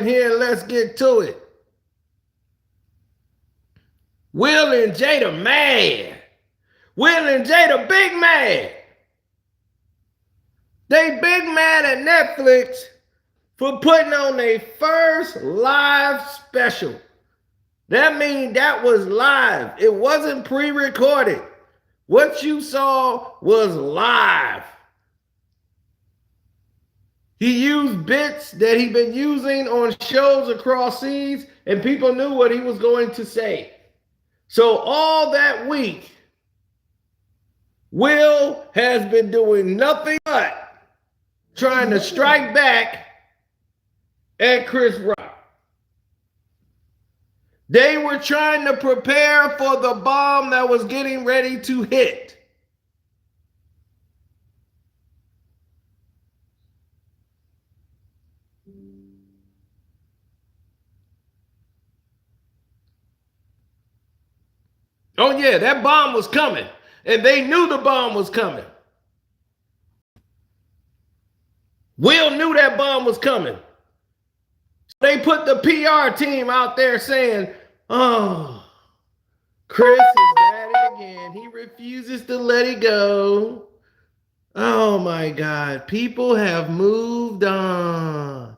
here and let's get to it. Will and Jada mad. Will and Jada big mad. They big mad at Netflix for putting on their first live special. That means that was live. It wasn't pre-recorded. What you saw was live. He used bits that he'd been using on shows across seas, and people knew what he was going to say. So all that week, Will has been doing nothing but trying to strike back at Chris Rock. They were trying to prepare for the bomb that was getting ready to hit. Oh yeah, that bomb was coming. And they knew the bomb was coming. Will knew that bomb was coming. So they put the PR team out there saying, oh, Chris is at it again. He refuses to let it go. Oh my God, people have moved on.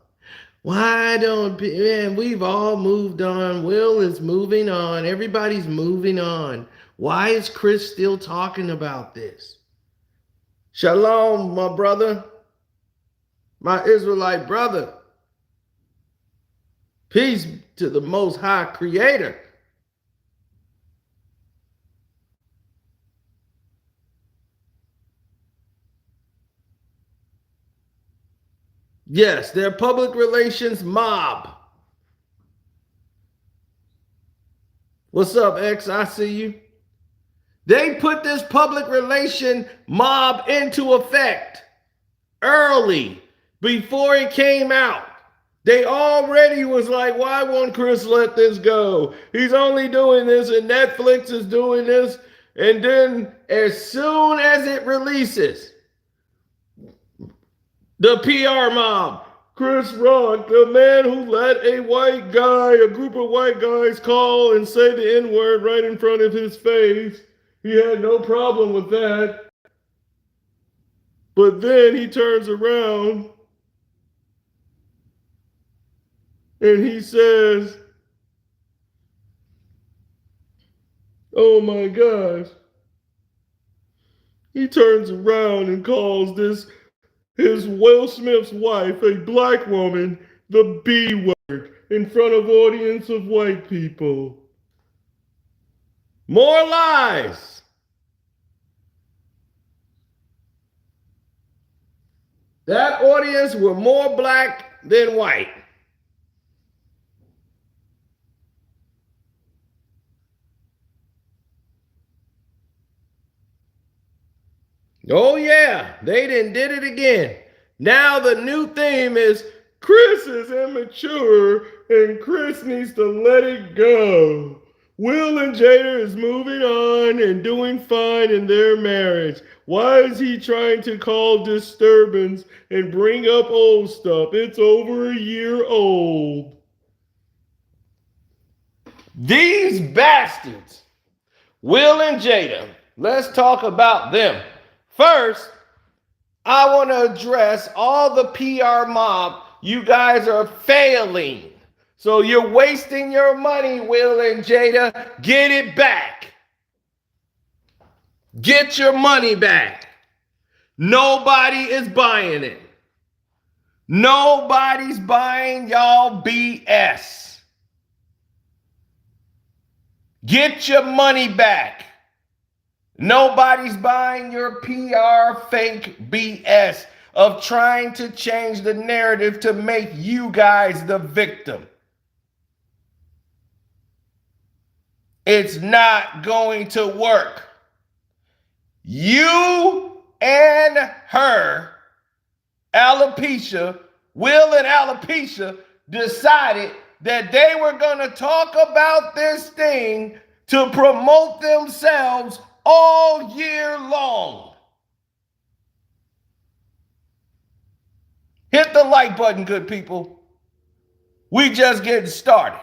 Why don't, man, we've all moved on. Will is moving on. Everybody's moving on. Why is Chris still talking about this? Shalom, my brother, my Israelite brother. Peace to the Most High Creator. Yes, their public relations mob. What's up, X? I see you. They put this public relation mob into effect early before it came out. They already was like, why won't Chris let this go? He's only doing this and Netflix is doing this. And then as soon as it releases, the PR mob, Chris Rock, the man who let a white guy, a group of white guys call and say the N-word right in front of his face. He had no problem with that. But then he turns around and he says, oh my gosh. He turns around and calls his Will Smith's wife, a black woman, the B word in front of audience of white people. More lies. That audience were more black than white. Oh yeah, they did it again. Now the new theme is Chris is immature and Chris needs to let it go. Will and Jada is moving on and doing fine in their marriage. Why is he trying to call disturbance and bring up old stuff? It's over a year old. These bastards, Will and Jada, let's talk about them. First, I want to address all the PR mob. You guys are failing. So you're wasting your money, Will and Jada. Get it back. Get your money back. Nobody is buying it. Nobody's buying y'all BS. Get your money back. Nobody's buying your PR fake BS of trying to change the narrative to make you guys the victim. It's not going to work. You and her, alopecia, Will and alopecia, decided that they were going to talk about this thing to promote themselves all year long. Hit the like button, good people. We just getting started.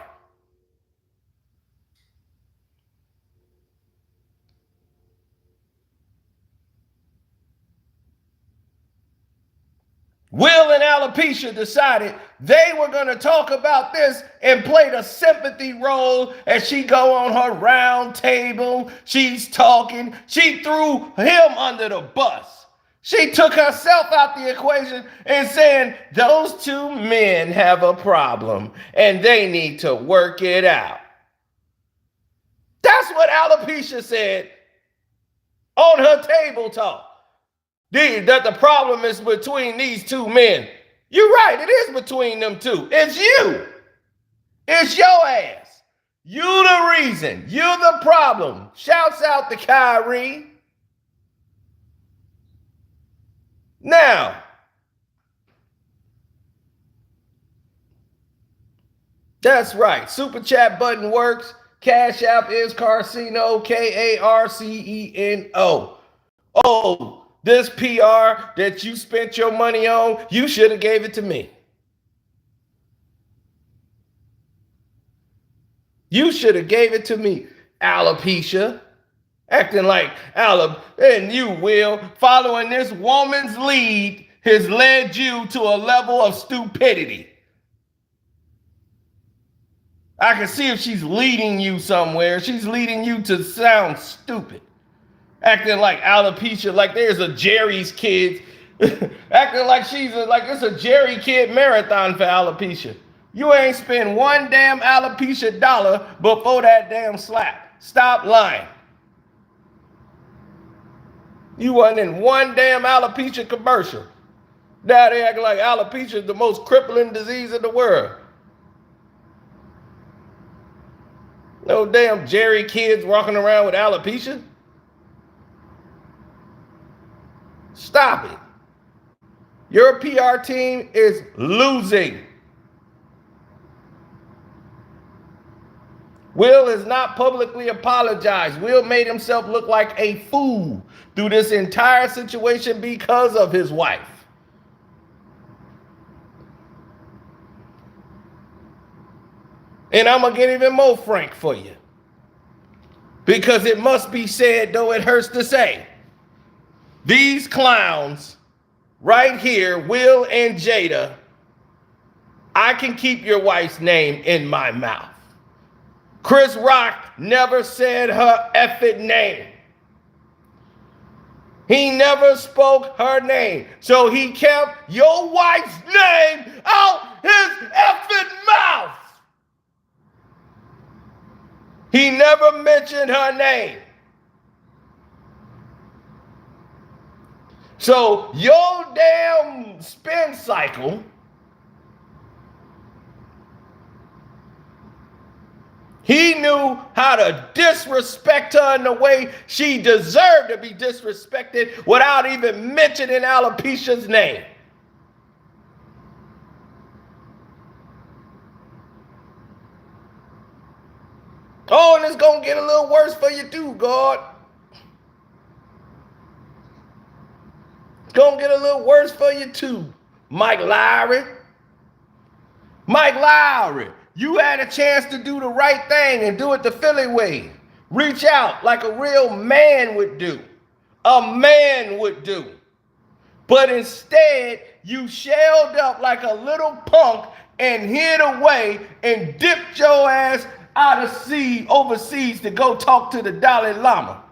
Will and alopecia decided they were going to talk about this and played a sympathy role as she go on her round table. She's talking. She threw him under the bus. She took herself out the equation and saying those two men have a problem and they need to work it out. That's what alopecia said on her table talk. That the problem is between these two men. You're right, it is between them two. It's you. It's your ass. You the reason. You the problem. Shouts out to Kyrie. Now, that's right. Super chat button works. Cash App is Carceno, Karceno. Oh, this PR that you spent your money on, you should have gave it to me. You should have gave it to me, alopecia. Acting like and you, Will, following this woman's lead has led you to a level of stupidity. I can see if she's leading you somewhere. She's leading you to sound stupid. Acting like alopecia, like there's a Jerry's Kids. Acting like like it's a Jerry Kid marathon for alopecia. You ain't spend one damn alopecia dollar before that damn slap. Stop lying. You wasn't in one damn alopecia commercial. Now they act like alopecia is the most crippling disease in the world. No damn Jerry Kids walking around with alopecia. Stop it. Your PR team is losing. Will has not publicly apologized. Will made himself look like a fool through this entire situation because of his wife. And I'm going to get even more frank for you. Because it must be said, though it hurts to say. These clowns right here, Will and Jada, I can keep your wife's name in my mouth. Chris Rock never said her effing name. He never spoke her name. So he kept your wife's name out his effing mouth. He never mentioned her name. So your damn spin cycle, he knew how to disrespect her in the way she deserved to be disrespected without even mentioning alopecia's name. Oh, and it's going to get a little worse for you too, God. It's going to get a little worse for you too, Mike Lowry. Mike Lowry, you had a chance to do the right thing and do it the Philly way. Reach out like a real man would do. A man would do. But instead, you shelled up like a little punk and hid away and dipped your ass out of sea overseas to go talk to the Dalai Lama.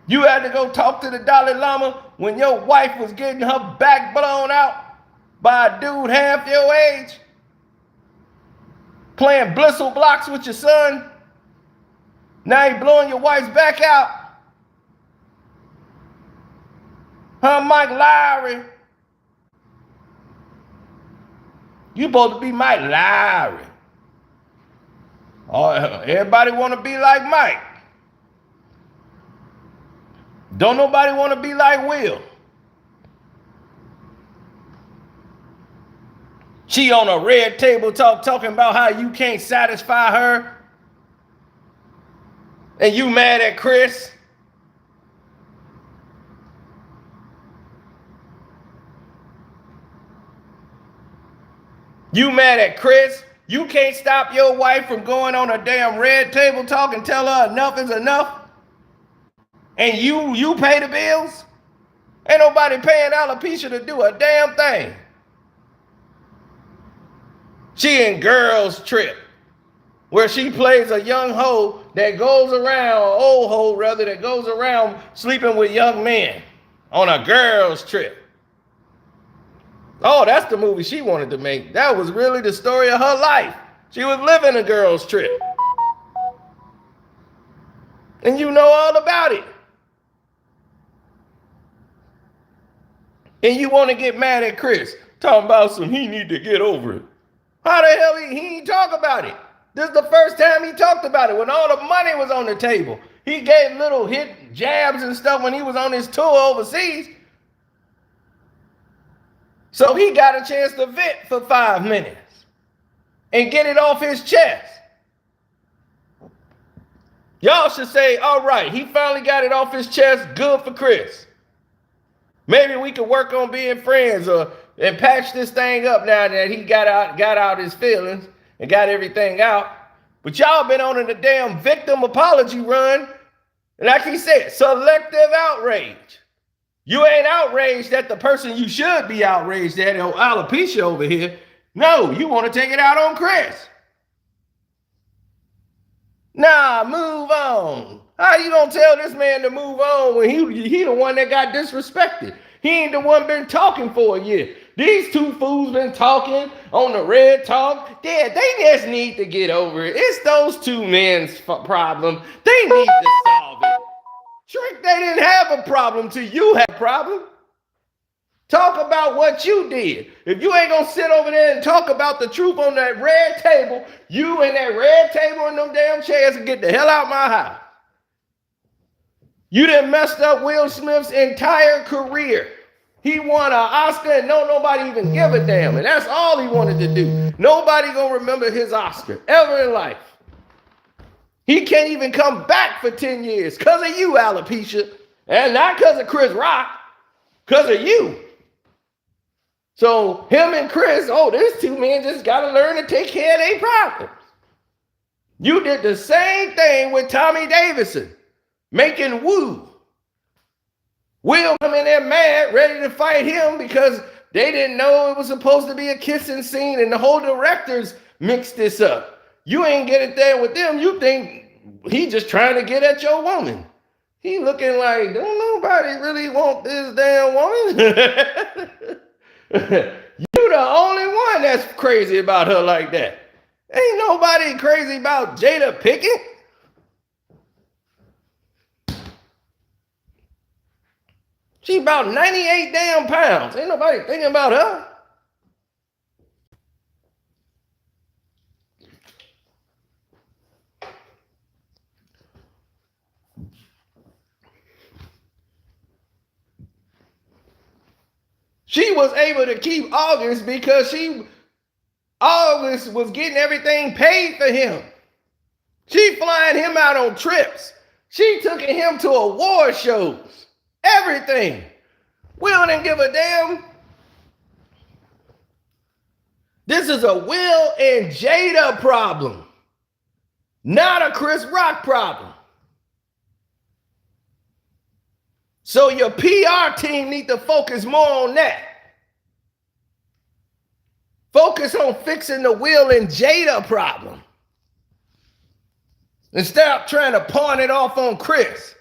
You had to go talk to the Dalai Lama when your wife was getting her back blown out by a dude half your age, playing blistle blocks with your son. Now you blowing your wife's back out. Huh, Mike Lowry? You supposed to be Mike Lowry. Oh, everybody want to be like Mike. Don't nobody want to be like Will. She on a red table talking about how you can't satisfy her. And you mad at Chris. You mad at Chris? You can't stop your wife from going on a damn red table talk and tell her enough is enough? And you pay the bills? Ain't nobody paying alopecia to do a damn thing. She in Girls Trip, where she plays a young hoe that goes around, or old hoe rather, that goes around sleeping with young men on a girls trip. Oh, that's the movie she wanted to make. That was really the story of her life. She was living a girls trip. And you know all about it. And you want to get mad at Chris, talking about some he need to get over it. How the hell he ain't talk about it? This is the first time he talked about it when all the money was on the table. He gave little hit jabs and stuff when he was on his tour overseas. So he got a chance to vent for 5 minutes and get it off his chest. Y'all should say, all right, he finally got it off his chest. Good for Chris. Maybe we could work on being friends and patch this thing up now that he got out his feelings and got everything out. But y'all been on a damn victim apology run. And like he said, selective outrage. You ain't outraged at the person you should be outraged at, alopecia over here. No, you want to take it out on Chris. Nah, move on. How you gonna tell this man to move on when he the one that got disrespected? He ain't the one been talking for a year. These two fools been talking on the red talk. Yeah, they just need to get over it. It's those two men's problem. They need to solve it. Trick, they didn't have a problem till you had a problem. Talk about what you did. If you ain't gonna sit over there and talk about the truth on that red table, you and that red table and them damn chairs and get the hell out my house. You done messed up Will Smith's entire career. He won an Oscar and nobody even give a damn. And that's all he wanted to do. Nobody gonna remember his Oscar ever in life. He can't even come back for 10 years because of you, alopecia. And not because of Chris Rock, because of you. So him and Chris, these two men just got to learn to take care of their problems. You did the same thing with Tommy Davidson, making Woo. Will come in there mad, ready to fight him because they didn't know it was supposed to be a kissing scene and the whole directors mixed this up. You ain't get it there with them. You think he just trying to get at your woman. He looking like, don't nobody really want this damn woman. You the only one that's crazy about her like that. Ain't nobody crazy about Jada Pickett. She about 98 damn pounds. Ain't nobody thinking about her. She was able to keep August because August was getting everything paid for him. She flying him out on trips. She took him to award shows. Everything. Will didn't give a damn. This is a Will and Jada problem, not a Chris Rock problem. So your PR team need to focus more on that. Focus on fixing the Will and Jada problem. And stop trying to pawn it off on Chris.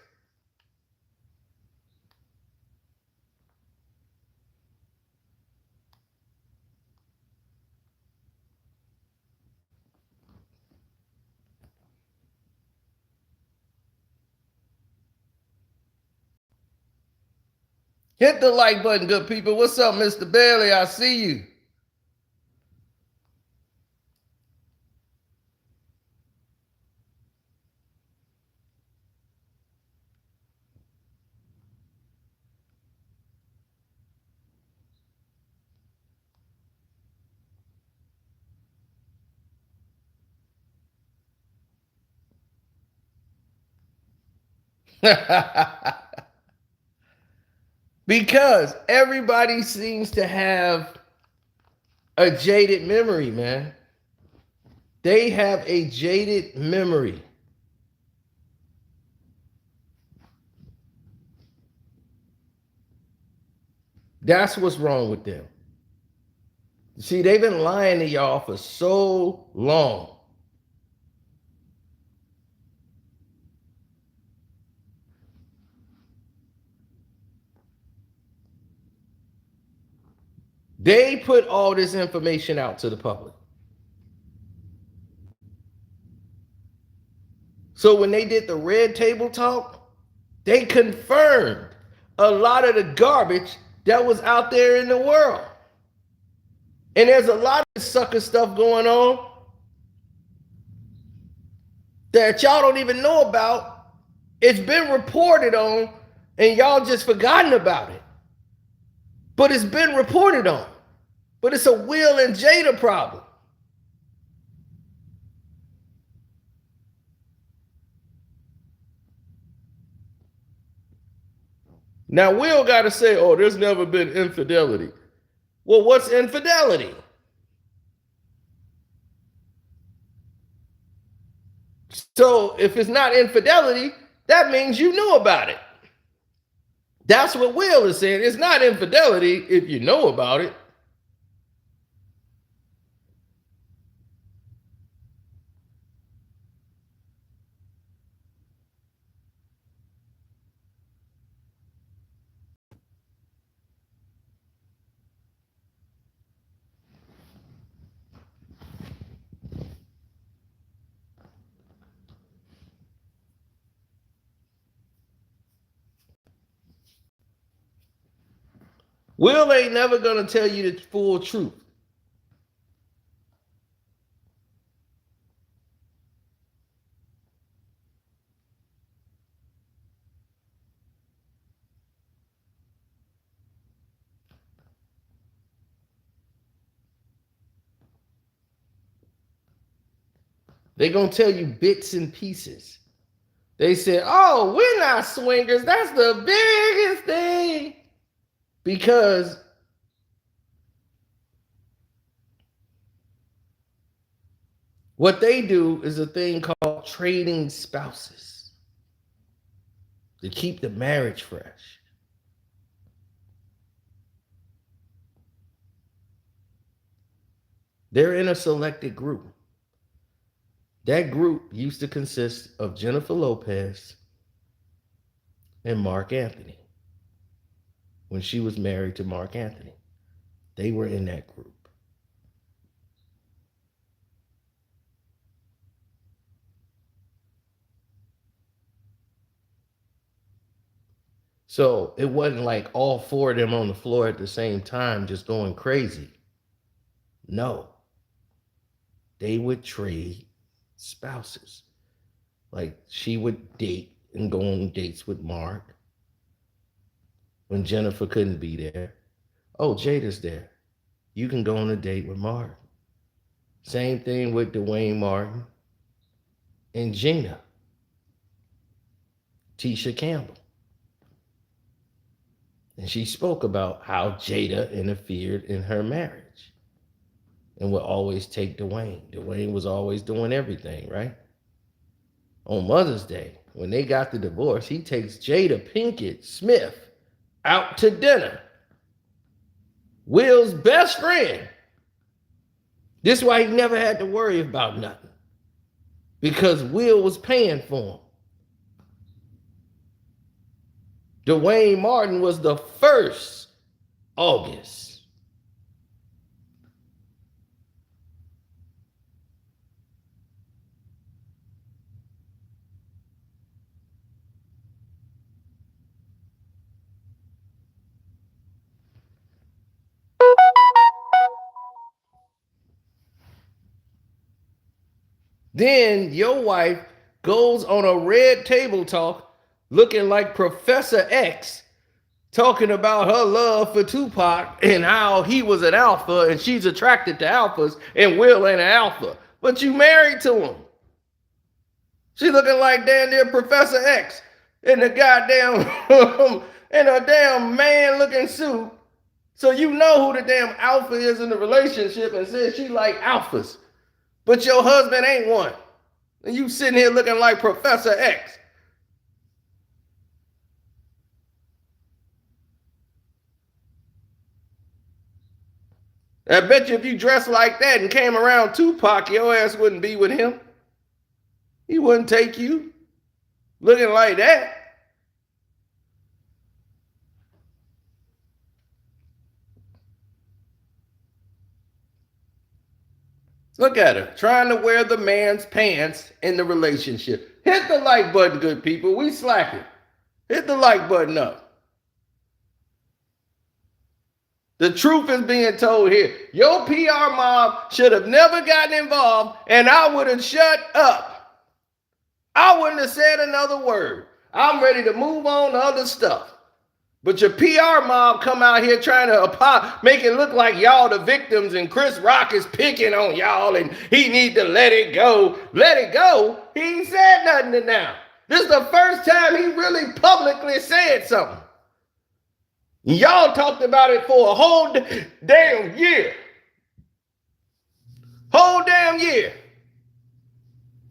Hit the like button, good people. What's up, Mr. Bailey? I see you. Because everybody seems to have A jaded memory, man. They have a jaded memory. That's what's wrong with them. See, they've been lying to y'all for so long. They put all this information out to the public. So when they did the red table talk, they confirmed a lot of the garbage that was out there in the world. And there's a lot of sucker stuff going on that y'all don't even know about. It's been reported on and y'all just forgotten about it. But it's been reported on. But it's a Will and Jada problem. Now, Will got to say, oh, there's never been infidelity. Well, what's infidelity? So if it's not infidelity, that means you knew about it. That's what Will is saying. It's not infidelity if you know about it. Will ain't never gonna tell you the full truth. They're gonna tell you bits and pieces. They said, oh, we're not swingers. That's the biggest thing. Because what they do is a thing called trading spouses to keep the marriage fresh. They're in a selected group. That group used to consist of Jennifer Lopez and Mark Anthony. When she was married to Mark Anthony, they were in that group. So it wasn't like all four of them on the floor at the same time just going crazy. No. They would trade spouses. Like she would date and go on dates with Mark. When Jennifer couldn't be there, oh, Jada's there. You can go on a date with Mark. Same thing with Dwayne Martin and Gina, Tisha Campbell. And she spoke about how Jada interfered in her marriage and would always take Dwayne. Dwayne was always doing everything, right? On Mother's Day, when they got the divorce, he takes Jada Pinkett Smith out to dinner. Will's best friend. This is why he never had to worry about nothing. Because Will was paying for him. Dwayne Martin was the first August. Then your wife goes on a red table talk looking like Professor X, talking about her love for Tupac and how he was an alpha and she's attracted to alphas and Will ain't an alpha. But you married to him. She looking like damn near Professor X in the goddamn in a damn man looking suit So you know who the damn alpha is in the relationship and says she like alphas. But your husband ain't one. And you sitting here looking like Professor X. I bet you if you dressed like that and came around Tupac, your ass wouldn't be with him. He wouldn't take you looking like that. Look at her, trying to wear the man's pants in the relationship. Hit the like button, good people. We slacking. Hit the like button up. The truth is being told here. Your PR mob should have never gotten involved, and I would have shut up. I wouldn't have said another word. I'm ready to move on to other stuff. But your PR mob come out here trying to make it look like y'all the victims and Chris Rock is picking on y'all and he need to let it go. Let it go? He ain't said nothing to now. This is the first time he really publicly said something. Y'all talked about it for a whole damn year. Whole damn year.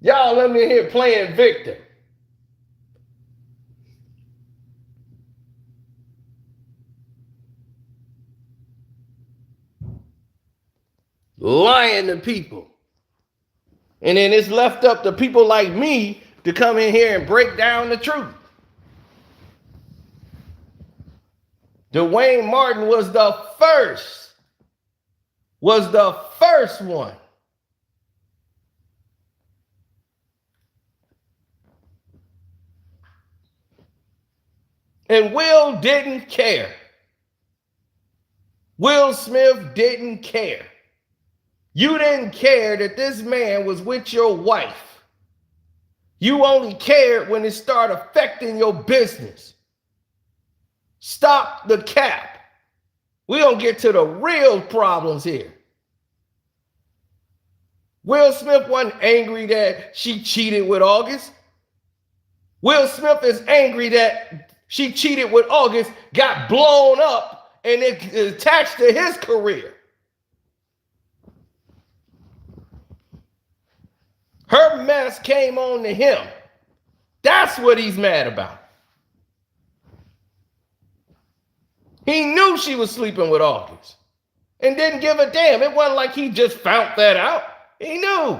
Y'all let me here playing victim. Lying to people. And then it's left up to people like me to come in here and break down the truth. Dwayne Martin was the first one. And Will didn't care. Will Smith didn't care. You didn't care that this man was with your wife. You only cared when it started affecting your business. Stop the cap. We don't get to the real problems here. Will Smith wasn't angry that she cheated with August. Will Smith is angry that she cheated with August, got blown up, and it attached to his career. Her mess came on to him. That's what he's mad about. He knew she was sleeping with August and didn't give a damn. It wasn't like he just found that out. He knew.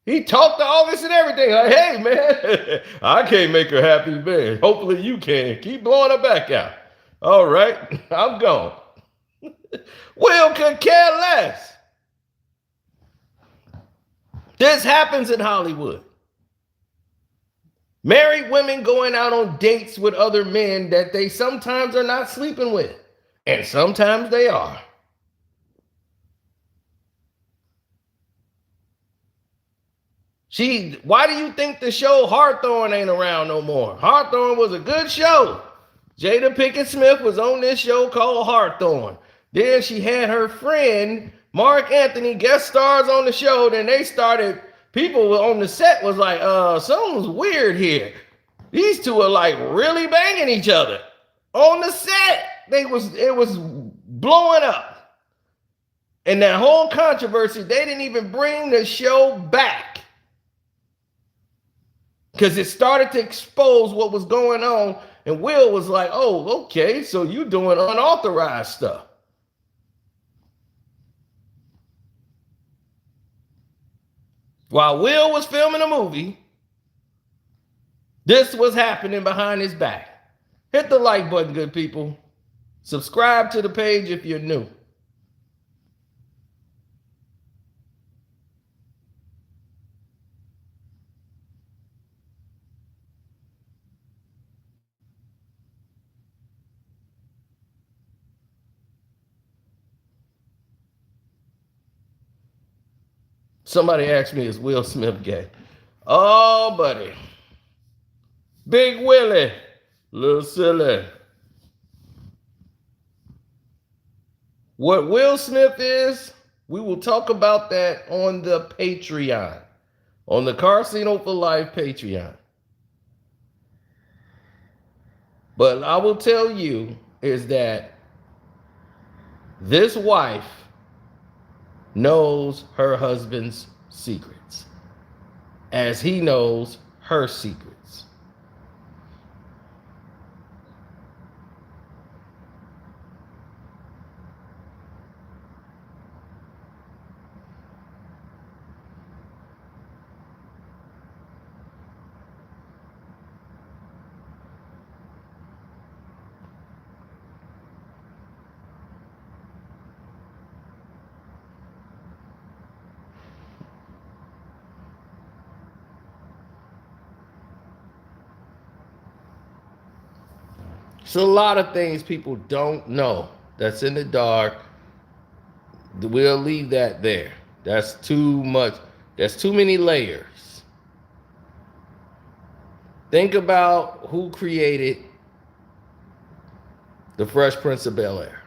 He talked to August and everything. Like, hey, man, I can't make her happy, man. Hopefully you can. Keep blowing her back out. All right, I'm gone. Will could care less. This happens in Hollywood. Married women going out on dates with other men that they sometimes are not sleeping with. And sometimes they are. Why do you think the show Hawthorne ain't around no more? Hawthorne was a good show. Jada Pinkett Smith was on this show called Hawthorne. Then she had her friend Mark Anthony guest stars on the show. Then they started, people on the set was like, something's weird here. These two are like really banging each other on the set. It was blowing up. And that whole controversy, they didn't even bring the show back because it started to expose what was going on. And Will was like, oh, okay, so you doing unauthorized stuff. While Will was filming a movie, this was happening behind his back. Hit the like button, good people. Subscribe to the page if you're new. Somebody asked me, is Will Smith gay? Oh, buddy. Big Willie. Little silly. What Will Smith is, we will talk about that on the Patreon. On the Casino for Life Patreon. But I will tell you, is that this wife knows her husband's secrets as he knows her secrets. It's a lot of things people don't know that's in the dark. We'll leave that there. That's too much. That's too many layers. Think about who created the Fresh Prince of Bel-Air.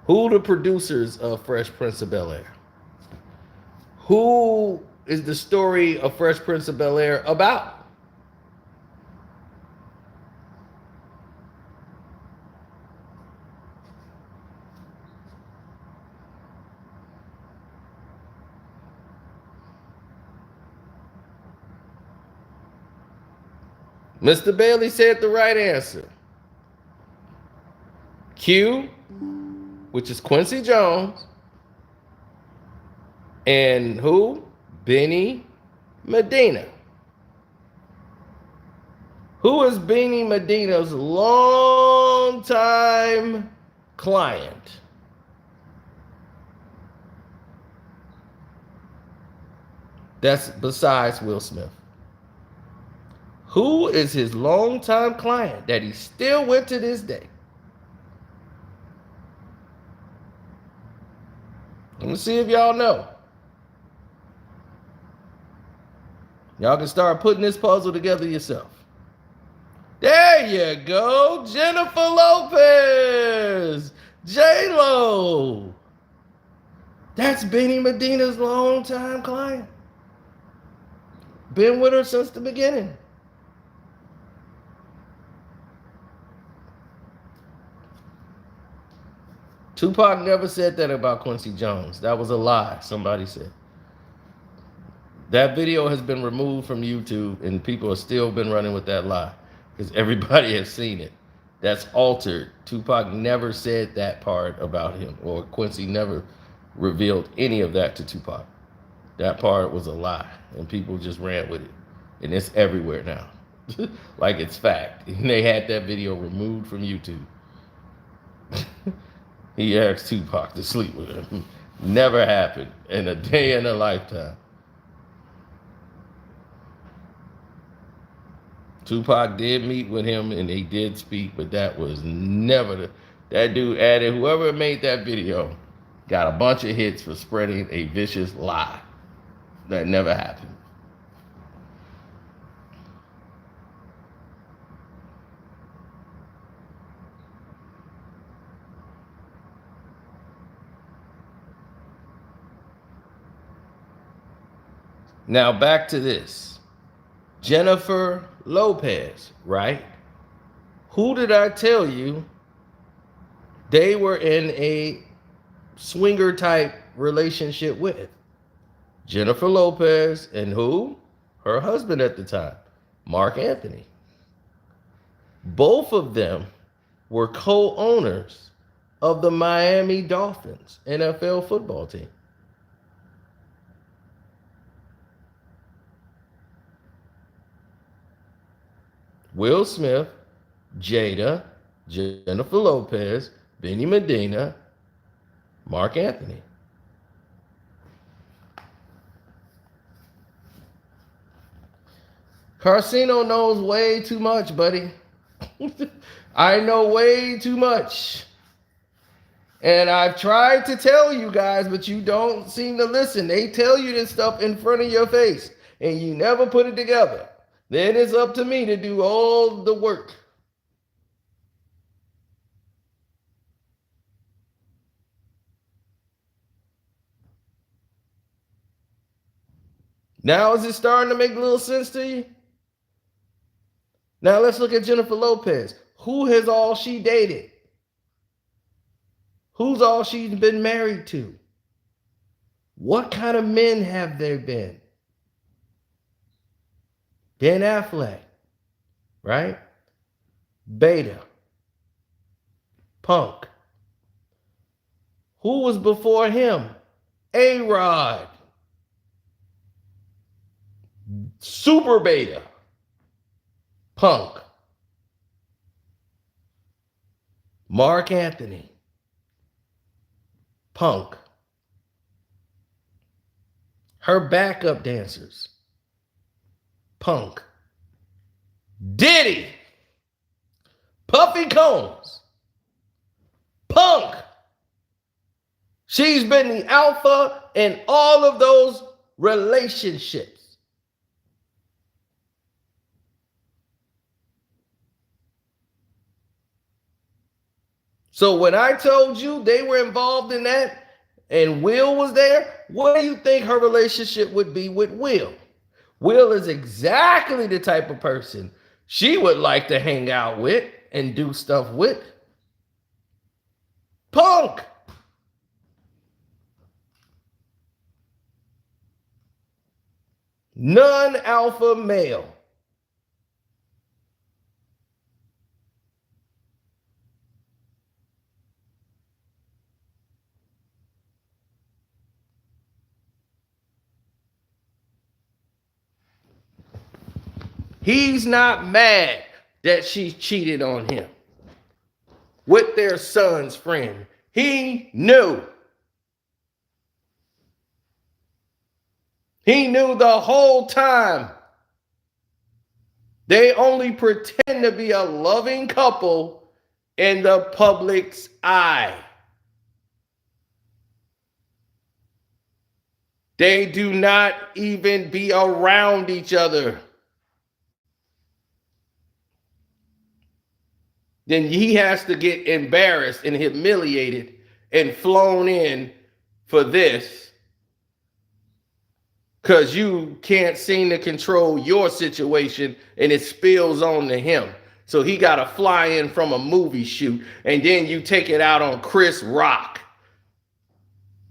Who the producers of Fresh Prince of Bel-Air? Who is the story of Fresh Prince of Bel-Air about? Mr. Bailey said the right answer. Q, which is Quincy Jones, and who? Benny Medina. Who is Benny Medina's longtime client? That's besides Will Smith. Who is his longtime client that he's still with to this day? Let me see if y'all know. Y'all can start putting this puzzle together yourself. There you go. Jennifer Lopez. J-Lo. That's Benny Medina's longtime client. Been with her since the beginning. Tupac never said that about Quincy Jones. That was a lie, somebody said. That video has been removed from YouTube, and people have still been running with that lie because everybody has seen it. That's altered. Tupac never said that part about him, or Quincy never revealed any of that to Tupac. That part was a lie, and people just ran with it. And it's everywhere now. Like it's fact. And they had that video removed from YouTube. He asked Tupac to sleep with him. Never happened in a day in a lifetime. Tupac did meet with him and they did speak, but that was never that dude added, whoever made that video got a bunch of hits for spreading a vicious lie. That never happened. Now back to this. Jennifer Lopez, right? Who did I tell you they were in a swinger type relationship with? Jennifer Lopez and who? Her husband at the time, Mark Anthony. Both of them were co-owners of the Miami Dolphins NFL football team. Will Smith, Jada, Jennifer Lopez, Benny Medina, Mark Anthony. Carcino knows way too much, buddy. I know way too much. And I've tried to tell you guys, but you don't seem to listen. They tell you this stuff in front of your face, and you never put it together. Then it's up to me to do all the work. Now is it starting to make a little sense to you? Now let's look at Jennifer Lopez. Who has all she dated? Who's all she's been married to? What kind of men have there been? Ben Affleck, right? Beta. Punk. Who was before him? A-Rod. Super Beta. Punk. Mark Anthony. Punk. Her backup dancers. Punk. Diddy. Puffy Combs. Punk. She's been the alpha in all of those relationships. So when I told you they were involved in that and Will was there, what do you think her relationship would be with Will? Will is exactly the type of person she would like to hang out with and do stuff with. Punk. Non-alpha male. He's not mad that she cheated on him with their son's friend. He knew. He knew the whole time. They only pretend to be a loving couple in the public's eye. They do not even be around each other. Then he has to get embarrassed and humiliated and flown in for this because you can't seem to control your situation and it spills on to him. So he got to fly in from a movie shoot and then you take it out on Chris Rock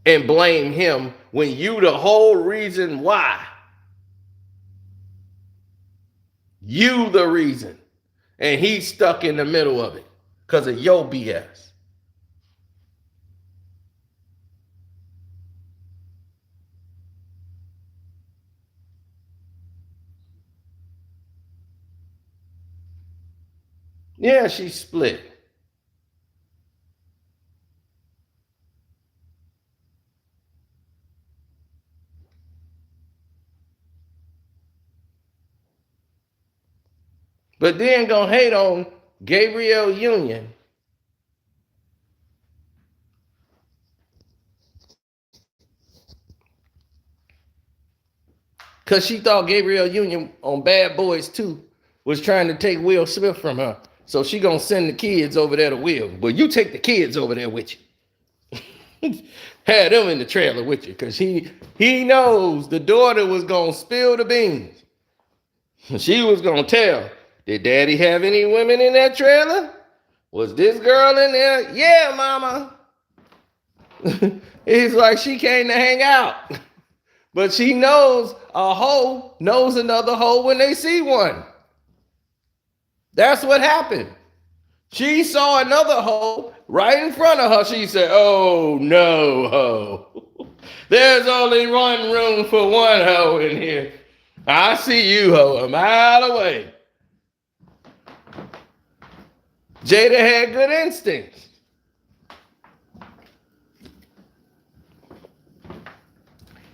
and blame him when you the whole reason why. You the reason. And he's stuck in the middle of it because of your BS. Yeah, she split. But then gonna hate on Gabrielle Union because she thought Gabrielle Union on Bad Boys 2 was trying to take Will Smith from her. So she gonna send the kids over there to Will. But you take the kids over there with you. Had them in the trailer with you because he knows the daughter was gonna spill the beans. She was gonna tell. Did daddy have any women in that trailer? Was this girl in there? Yeah, mama. It's like she came to hang out. But she knows a hoe knows another hoe when they see one. That's what happened. She saw another hoe right in front of her. She said, oh, no, hoe. There's only one room for one hoe in here. I see you, hoe, a mile away. Jada had good instincts.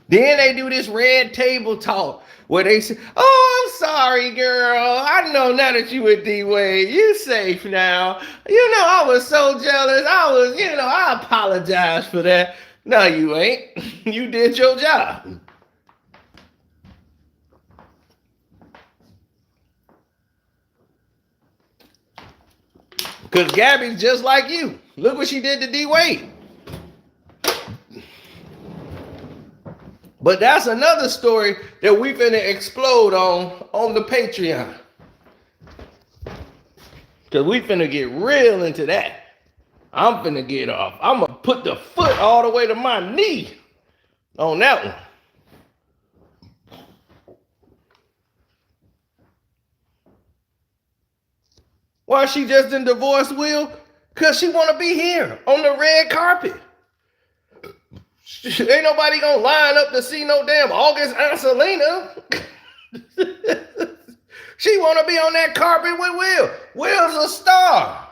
Then they do this red table talk where they say, oh, I'm sorry, girl. I know now that you with D-Wade. You safe now. You know, I was so jealous. I apologize for that. No, you ain't. You did your job. Because Gabby's just like you. Look what she did to D-Wade. But that's another story that we finna explode on the Patreon. Because we finna get real into that. I'm finna get off. I'm gonna put the foot all the way to my knee on that one. Why she just didn't divorce Will? Because she want to be here on the red carpet. Ain't nobody gonna line up to see no damn August Angelina. She want to be on that carpet with Will. Will's a star.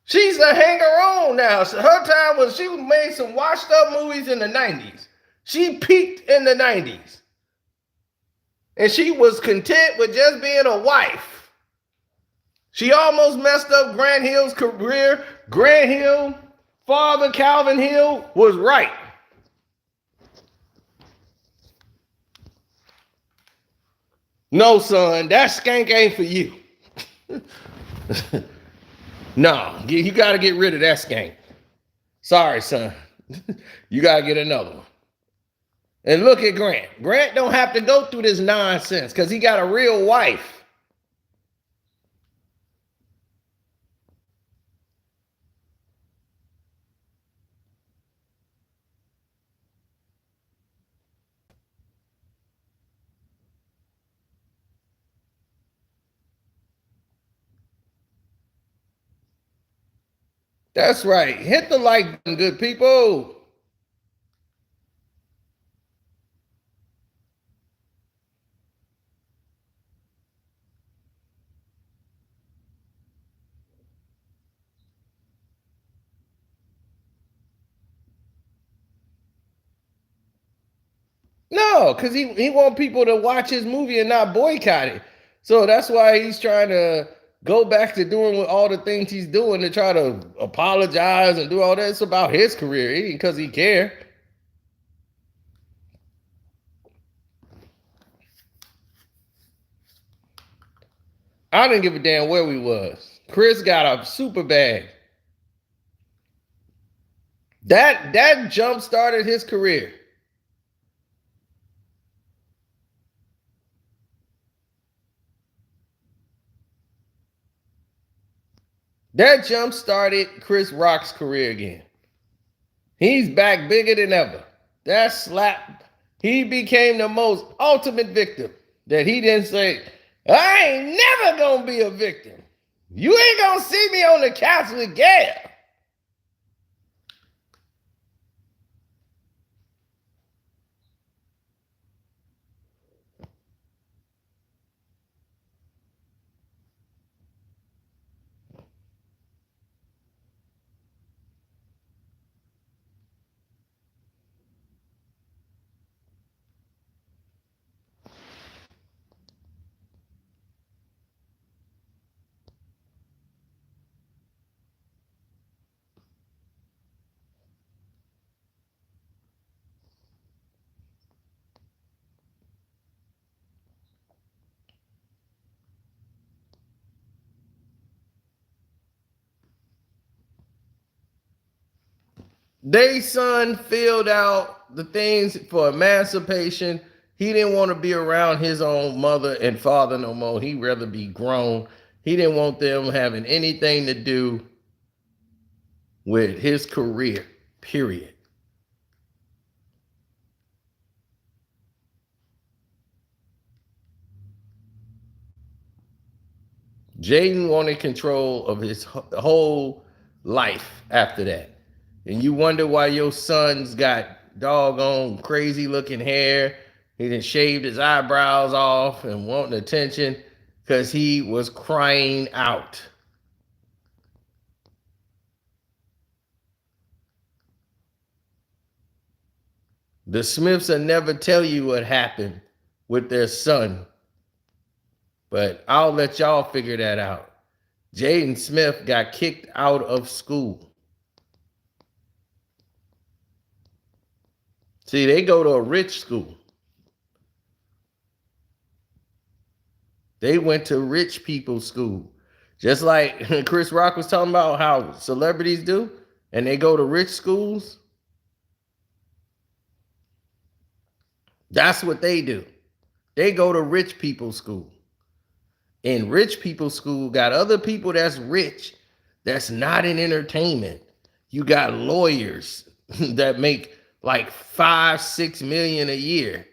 She's a hanger-on now. So her time was she made some washed-up movies in the 90s. She peaked in the 90s. And she was content with just being a wife. She almost messed up Grant Hill's career. Grant Hill, father Calvin Hill, was right. No, son, that skank ain't for you. No, you got to get rid of that skank. Sorry, son. You got to get another one. And look at Grant. Grant don't have to go through this nonsense because he got a real wife. That's right. Hit the like button, good people. No, because he want people to watch his movie and not boycott it. So that's why he's trying to go back to doing all the things he's doing to try to apologize and do all that. It's about his career because he care. I didn't give a damn where we was. Chris got a super bag. That jump started his career. That jump started Chris Rock's career again. He's back bigger than ever. That slap, he became the most ultimate victim. That he didn't say, I ain't never gonna be a victim. You ain't gonna see me on the couch with Gail. They son filled out the things for emancipation. He didn't want to be around his own mother and father no more. He'd rather be grown. He didn't want them having anything to do with his career, period. Jaden wanted control of his whole life after that. And you wonder why your son's got doggone crazy looking hair. He done shaved his eyebrows off and wanting attention because he was crying out. The Smiths will never tell you what happened with their son, but I'll let y'all figure that out. Jaden Smith got kicked out of school. See, they go to a rich school. They went to rich people's school. Just like Chris Rock was talking about how celebrities do, and they go to rich schools. That's what they do. They go to rich people's school. in rich people's school, got other people that's rich, that's not in entertainment. You got lawyers that make like 5-6 million a year.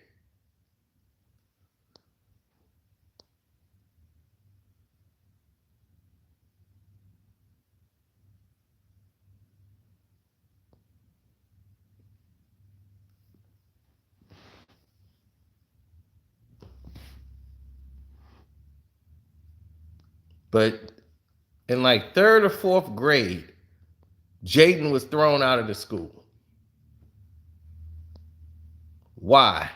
But in like third or fourth grade, Jaden was thrown out of the school. Why?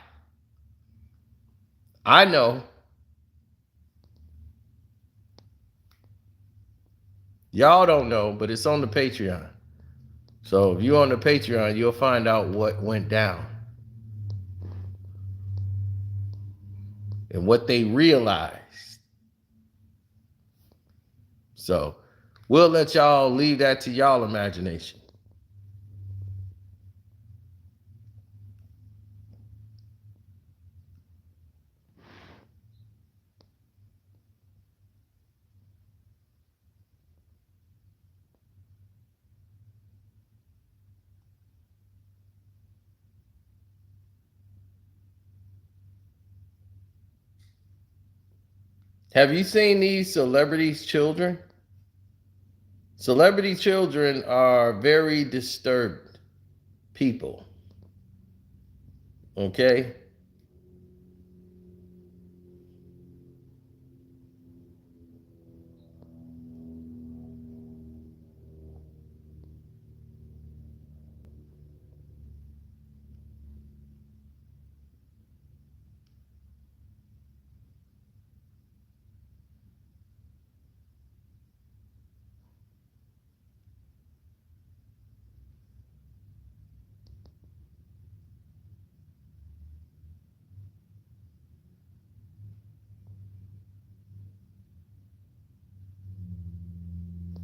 I know. Y'all don't know, but it's on the Patreon. So if you're on the Patreon, you'll find out what went down and what they realized. So we'll let y'all leave that to y'all imagination. Have you seen these celebrities' children? Celebrity children are very disturbed people. Okay?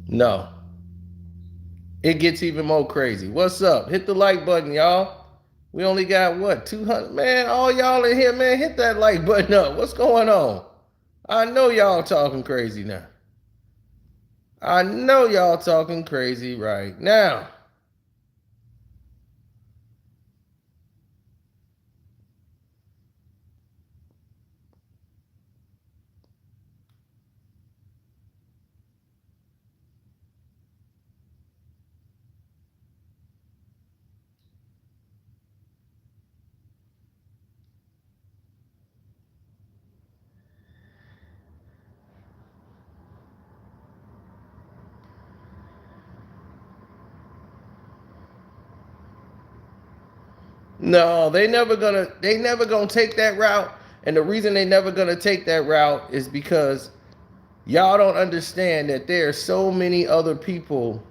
No. It gets even more crazy. What's up? Hit the like button, y'all. We only got what, 200? Man, all y'all in here, man, hit that like button up. What's going on? I know y'all talking crazy now. I know y'all talking crazy right now. No, they never gonna take that route. And the reason they never gonna take that route is because y'all don't understand that there are so many other people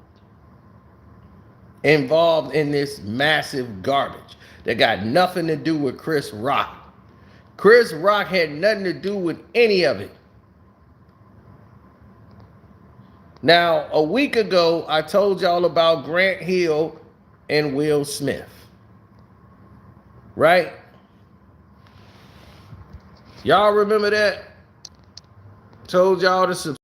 involved in this massive garbage that got nothing to do with Chris Rock. Chris Rock had nothing to do with any of it. Now, a week ago, I told y'all about Grant Hill and Will Smith. Right? Y'all remember that? Told y'all to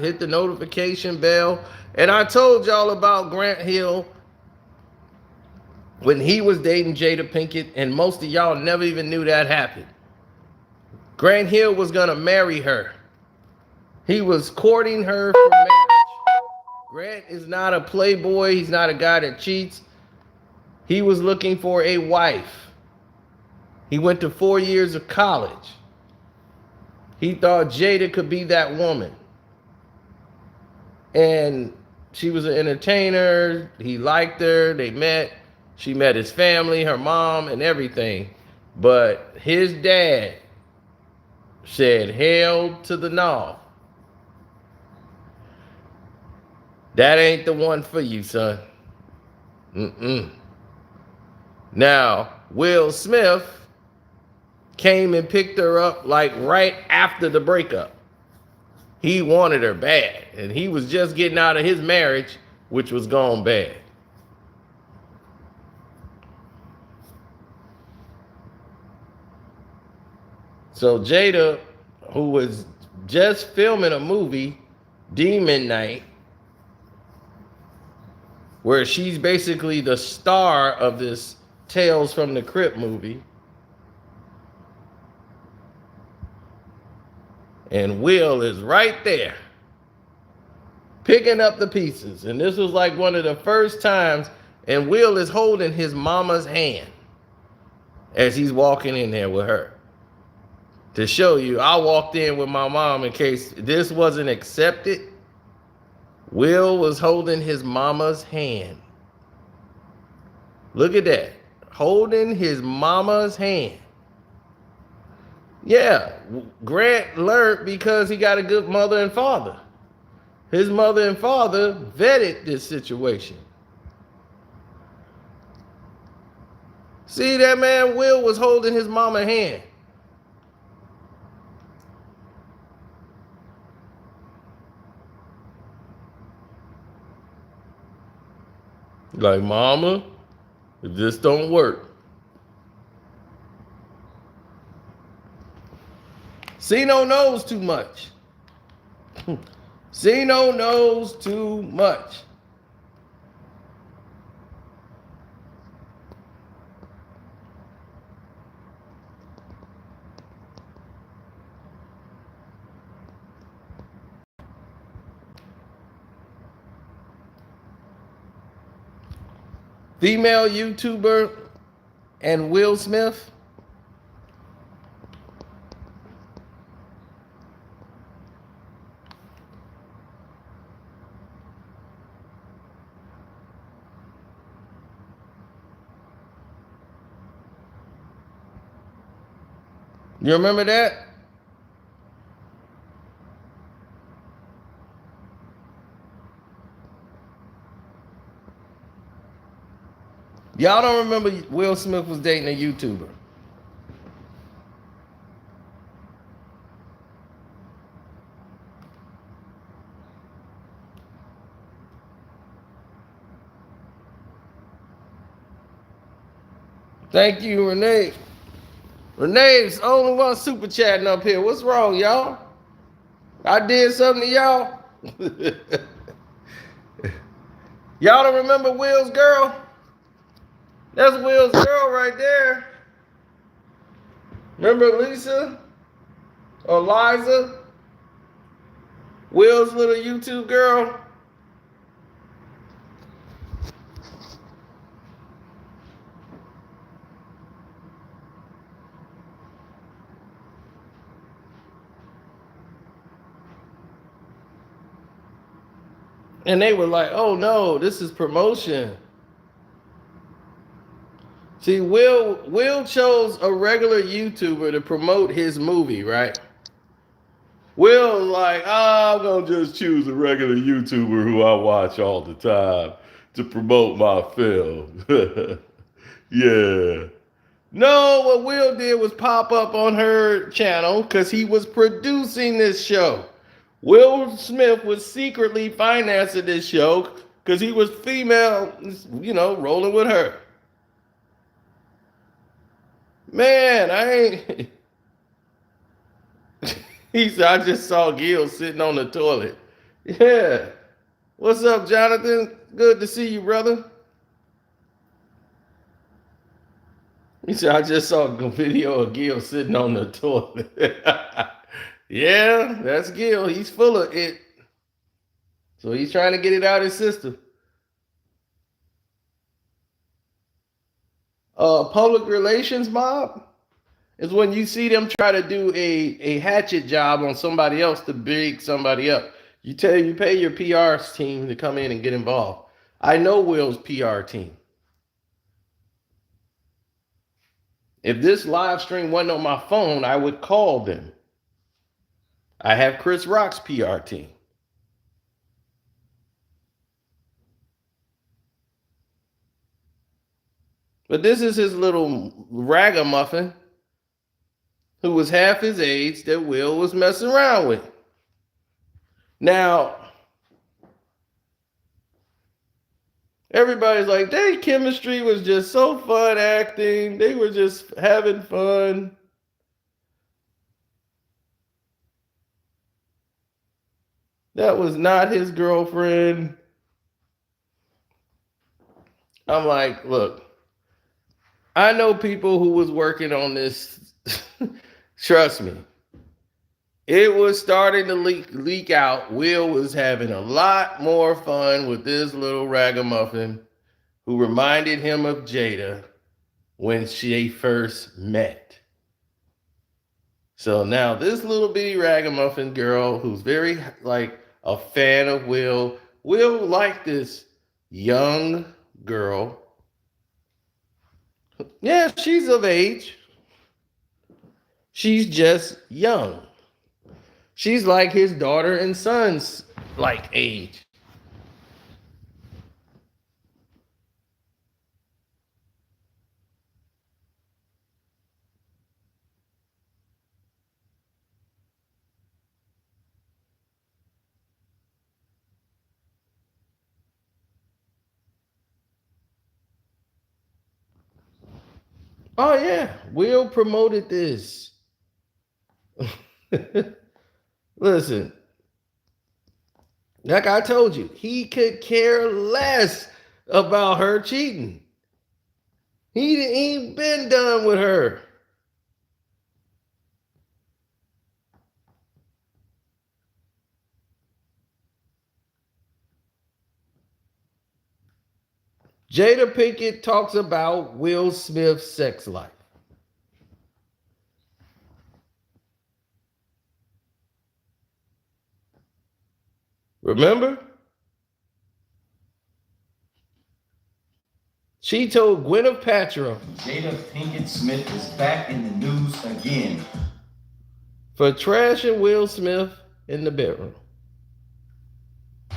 hit the notification bell. And I told y'all about Grant Hill when he was dating Jada Pinkett, and most of y'all never even knew that happened. Grant Hill was gonna marry her. He was courting her for marriage. Grant is not a playboy. He's not a guy that cheats. He was looking for a wife. He went to 4 years of college. He thought Jada could be that woman. And she was an entertainer. He liked her. They met. She met his family, her mom, and everything. But his dad said, hell to the no. That ain't the one for you, son. Now, Will Smith came and picked her up like right after the breakup. He wanted her bad, and he was just getting out of his marriage, which was gone bad. So Jada, who was just filming a movie, Demon Night, where she's basically the star of this Tales from the Crypt movie. And Will is right there, picking up the pieces. And this was like one of the first times, and Will is holding his mama's hand as he's walking in there with her. To show you, I walked in with my mom in case this wasn't accepted. Will was holding his mama's hand. Look at that. Holding his mama's hand. Yeah, Grant learned because he got a good mother and father. His mother and father vetted this situation. See, that man Will was holding his mama's hand. Like, mama, if this don't work. Sino knows too much. Sino knows too much. Female YouTuber and Will Smith. You remember that? Y'all don't remember Will Smith was dating a YouTuber. Thank you, Renee. Renee's only one super chatting up here. What's wrong, y'all? I did something to y'all? Y'all don't remember Will's girl? That's Will's girl right there. Remember Lisa? Or Liza? Will's little YouTube girl? And they were like, oh no, this is promotion. See, Will chose a regular YouTuber to promote his movie, right? Will was like, I'm gonna just choose a regular YouTuber who I watch all the time to promote my film. Yeah. No, what Will did was pop up on her channel because he was producing this show. Will Smith was secretly financing this show because he was female, rolling with her. Man, I ain't. He said, I just saw Gil sitting on the toilet. Yeah. What's up, Jonathan? Good to see you, brother. He said, I just saw a video of Gil sitting on the toilet. Yeah, that's Gil. He's full of it. So he's trying to get it out of his system. Public relations mob is when you see them try to do a hatchet job on somebody else to big somebody up. You pay your PR team to come in and get involved. I know Will's PR team. If this live stream wasn't on my phone, I would call them. I have Chris Rock's PR team. But this is his little ragamuffin who was half his age that Will was messing around with. Now, everybody's like, their chemistry was just so fun acting. They were just having fun. That was not his girlfriend. I'm like, look, I know people who was working on this. Trust me. It was starting to leak out. Will was having a lot more fun with this little ragamuffin who reminded him of Jada when she first met. So now this little bitty ragamuffin girl who's very like a fan of Will like this young girl. Yeah, she's of age. She's just young. She's like his daughter and son's like age. Oh yeah, Will promoted this. Listen, like I told you, he could care less about her cheating. He been done with her. Jada Pinkett talks about Will Smith's sex life. Remember? She told Gwyneth Paltrow. Jada Pinkett Smith is back in the news again. For trashing Will Smith in the bedroom.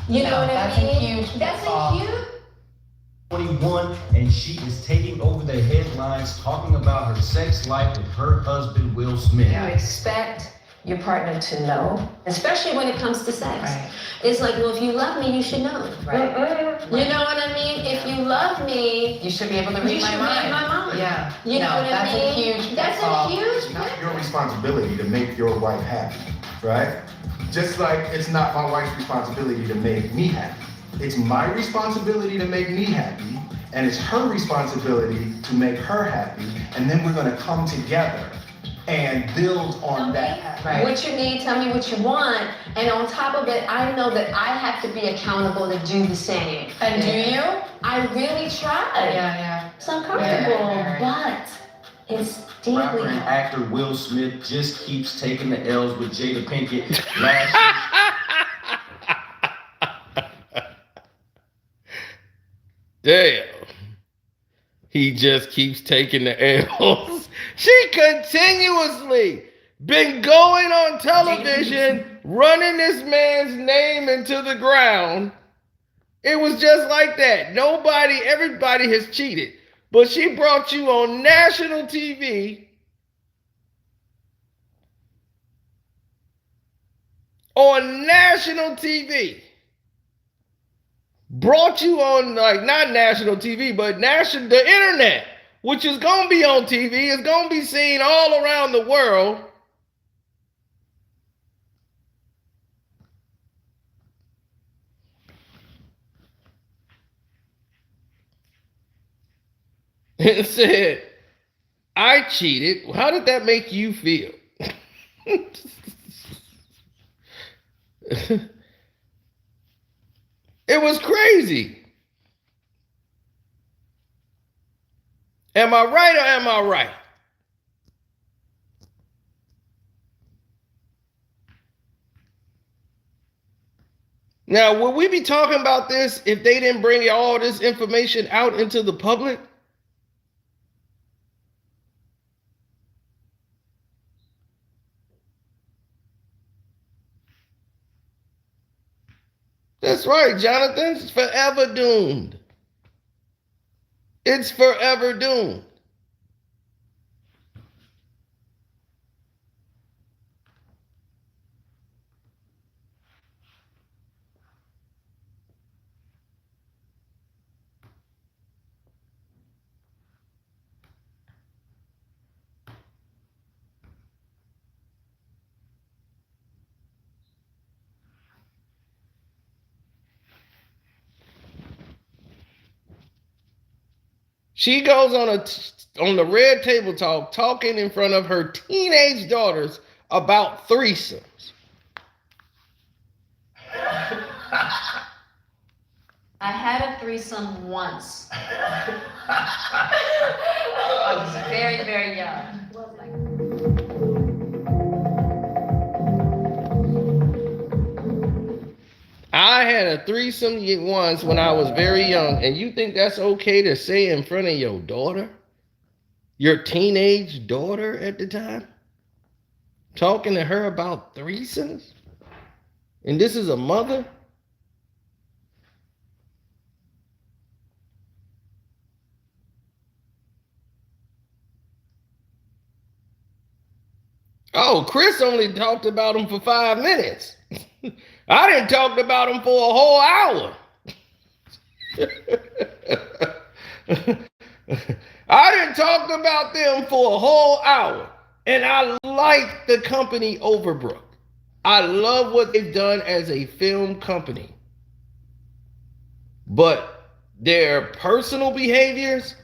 You know what I mean? That's a huge. 21, and she is taking over the headlines talking about her sex life with her husband, Will Smith. You expect your partner to know, especially when it comes to sex. Right. It's like, well, if you love me, you should know. Right. You know what I mean? If you love me, you should be able to read my mind. Yeah. You know what I mean? Huge that's a huge. Not your responsibility to make your wife happy, right? Just like it's not my wife's responsibility to make me happy. It's my responsibility to make me happy, and it's her responsibility to make her happy, and then we're gonna come together and build on that. Right. What you need, tell me what you want, and on top of it, I know that I have to be accountable to do the same. And do you? I really try. Yeah. It's uncomfortable, but it's deeply. Rapper and actor Will Smith just keeps taking the L's with Jada Pinkett. Damn. He just keeps taking the L's. She continuously been going on television, running this man's name into the ground. It was just like that. Everybody has cheated. But she brought you on national TV. On national TV. Brought you on, like, not national TV, but the internet, which is going to be on TV, is going to be seen all around the world. And said, I cheated. How did that make you feel? It was crazy. Am I right or am I right? Now, would we be talking about this if they didn't bring all this information out into the public? That's right, Jonathan. It's forever doomed. It's forever doomed. She goes on the red table talk, talking in front of her teenage daughters about threesomes. I had a threesome once. I was very, very young. I had a threesome once when I was very young, and you think that's okay to say in front of your daughter? Your teenage daughter at the time? Talking to her about threesomes? And this is a mother? Oh, Chris only talked about him for 5 minutes. I didn't talk about him for a whole hour. I didn't talk about them for a whole hour. And I like the company Overbrook. I love what they've done as a film company. But their personal behaviors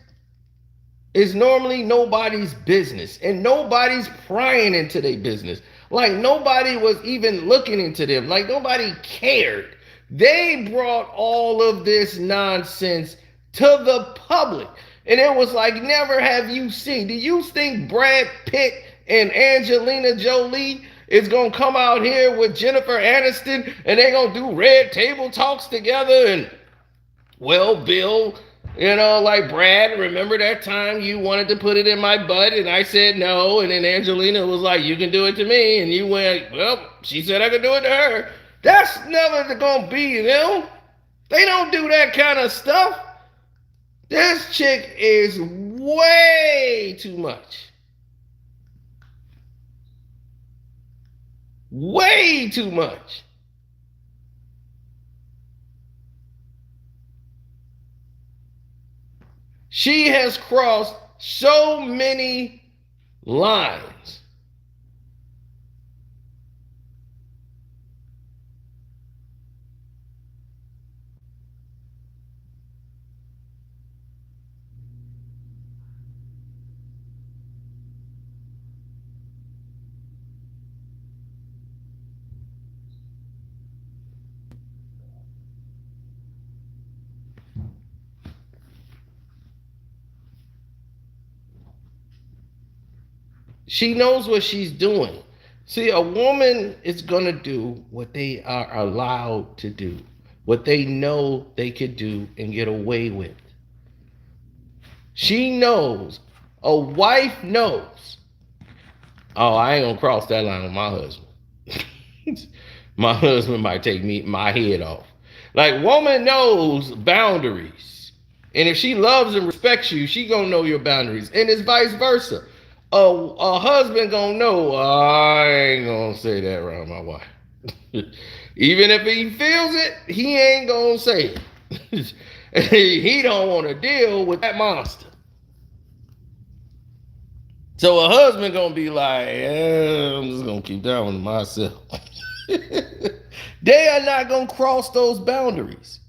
is normally nobody's business. And nobody's prying into their business. Like nobody was even looking into them. Like nobody cared. They brought all of this nonsense to the public. And it was like, never have you seen. Do you think Brad Pitt and Angelina Jolie is going to come out here with Jennifer Aniston and they're going to do red table talks together? And, well, Bill, you know, like, Brad, remember that time you wanted to put it in my butt and I said no, and then Angelina was like, you can do it to me, and you went, well, she said I could do it to her. That's never gonna be them. They don't do that kind of stuff. This chick is way too much. Way too much. She has crossed so many lines. She knows what she's doing. See, a woman is going to do what they are allowed to do, what they know they could do and get away with. She knows, a wife knows, oh, I ain't going to cross that line with my husband. My husband might take my head off. Like, woman knows boundaries. And if she loves and respects you, she going to know your boundaries. And it's vice versa. A husband gonna know, I ain't gonna say that around my wife. Even if he feels it, he ain't gonna say it. He don't want to deal with that monster. So a husband gonna be like, I'm just gonna keep that one to myself. They are not gonna cross those boundaries.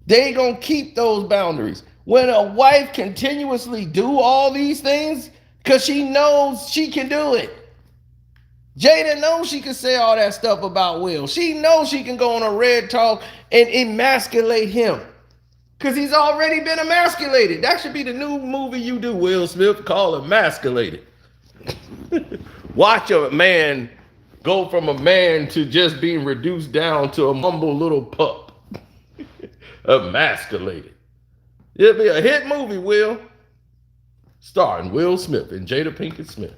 They gonna keep those boundaries. When a wife continuously do all these things, because she knows she can do it. Jada knows she can say all that stuff about Will. She knows she can go on a red talk and emasculate him. Because he's already been emasculated. That should be the new movie you do, Will Smith, called Emasculated. Watch a man go from a man to just being reduced down to a humble little pup. Emasculated. It'll be a hit movie, Will. Starring Will Smith and Jada Pinkett Smith.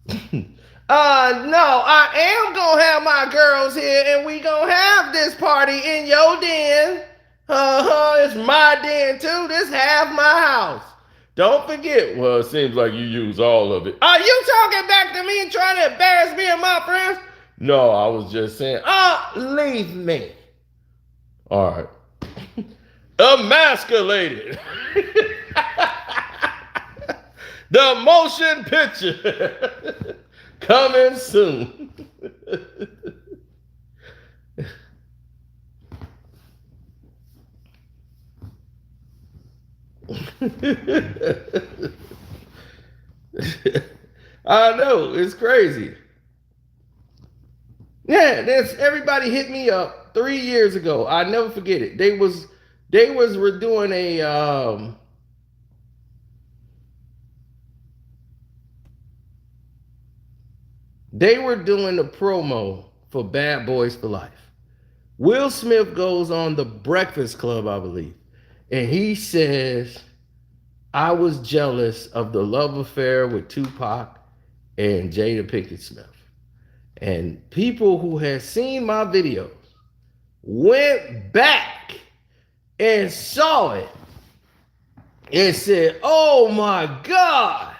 No, I am gonna have my girls here and we gonna have this party in your den. It's my den too. This half my house. Don't forget. Well, it seems like you use all of it. Are you talking back to me and trying to embarrass me and my friends? No, I was just saying, leave me. All right. Emasculated. The motion picture coming soon. I know, it's crazy. Yeah, there's everybody hit me up 3 years ago. I never forget it. We're doing a they were doing a promo for Bad Boys for Life. Will Smith goes on the Breakfast Club, I believe, and he says, I was jealous of the love affair with Tupac and Jada Pinkett Smith. And people who had seen my videos went back and saw it and said, oh my God,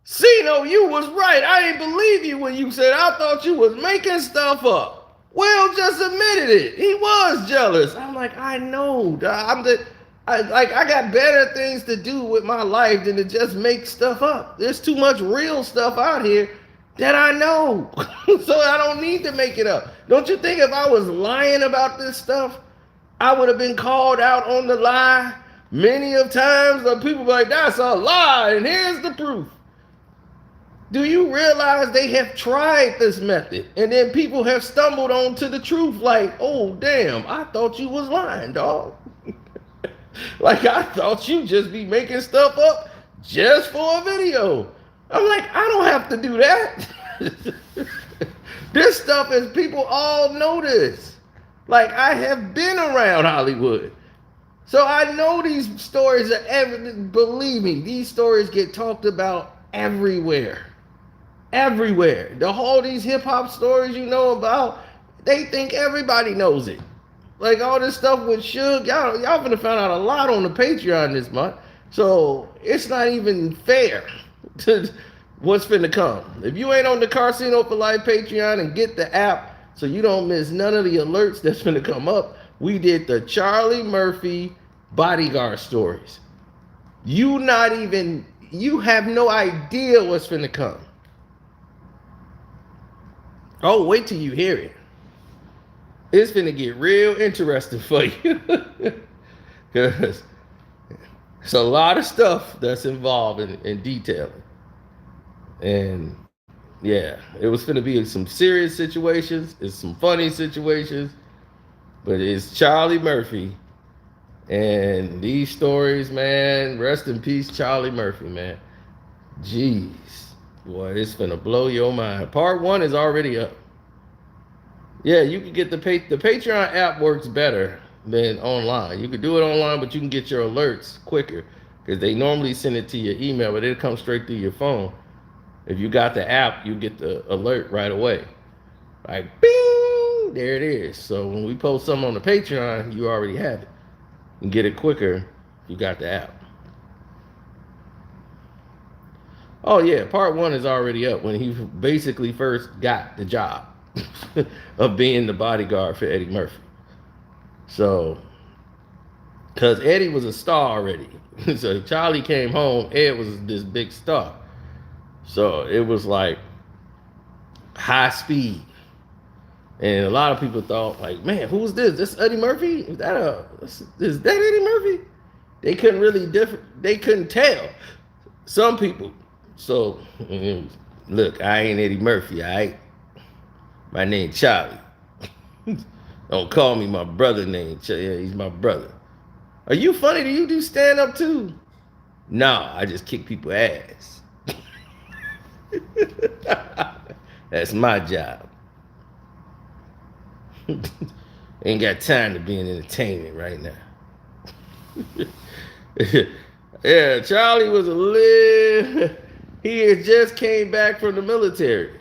Cino, you was right. I didn't believe you when you said I thought you was making stuff up. Will just admitted it. He was jealous. I'm like, I know. I got better things to do with my life than to just make stuff up. There's too much real stuff out here that I know. So I don't need to make it up. Don't you think if I was lying about this stuff, I would have been called out on the lie many of times? People be like, that's a lie, and here's the proof. Do you realize they have tried this method and then people have stumbled onto the truth like, oh, damn, I thought you was lying, dog. Like, I thought you just be making stuff up just for a video. I'm like, I don't have to do that. This stuff is, people all know this. Like, I have been around Hollywood. So I know these stories are believe me, these stories get talked about everywhere. Everywhere. All these hip hop stories you know about, they think everybody knows it. Like all this stuff with Suge, y'all finna find out a lot on the Patreon this month. So it's not even fair to what's finna come. If you ain't on the Carcino for Life Patreon and get the app so you don't miss none of the alerts that's finna come up, we did the Charlie Murphy bodyguard stories. You have no idea what's finna come. Oh, wait till you hear it. It's finna get real interesting for you. Because it's a lot of stuff that's involved in detailing. And yeah, it was finna be some serious situations. It's some funny situations. But it's Charlie Murphy. And these stories, man, rest in peace, Charlie Murphy, man. Jeez. Boy, it's finna blow your mind. Part 1 is already up. Yeah, you can get the Patreon app works better than online. You can do it online, but you can get your alerts quicker because they normally send it to your email, but it'll come straight through your phone. If you got the app, you get the alert right away. Like, bing, there it is. So when we post something on the Patreon, you already have it. You can get it quicker if you got the app. Oh yeah, part 1 is already up when he basically first got the job of being the bodyguard for Eddie Murphy. So, because Eddie was a star already. So Charlie came home, Ed was this big star. So it was like high speed. And a lot of people thought, like, man, who's this? This Eddie Murphy? Is that Eddie Murphy? They couldn't really they couldn't tell. Some people. So, look, I ain't Eddie Murphy, all right? My name Charlie. Don't call me my brother name. Yeah, he's my brother. Are you funny? Do you do stand-up too? No, I just kick people ass. That's my job. Ain't got time to be in entertainment right now. Yeah, Charlie was he had just came back from the military.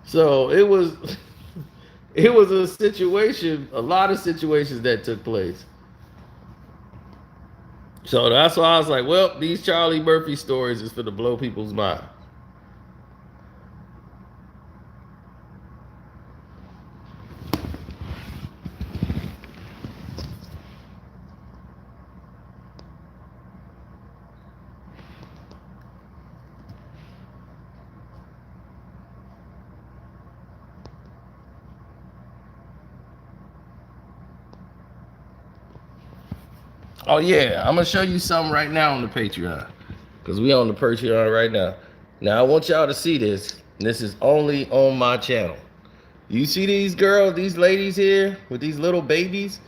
So it was a situation, a lot of situations that took place. So that's why I was like, well, these Charlie Murphy stories is for to blow people's mind. Oh yeah, I'm gonna show you something right now on the Patreon, because we on the Patreon right now. Now I want y'all to see this. This is only on my channel. You see these girls, these ladies here with these little babies,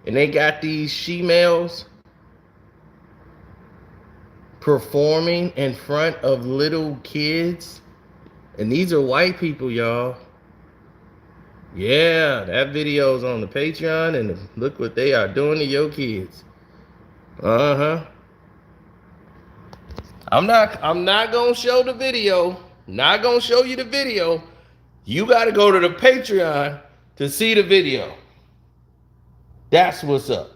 and they got these she-males performing in front of little kids, and these are white people, y'all. Yeah, that video's on the Patreon, and look what they are doing to your kids. Uh-huh. I'm not gonna show the video. Not gonna show you the video. You gotta go to the Patreon to see the video. That's what's up.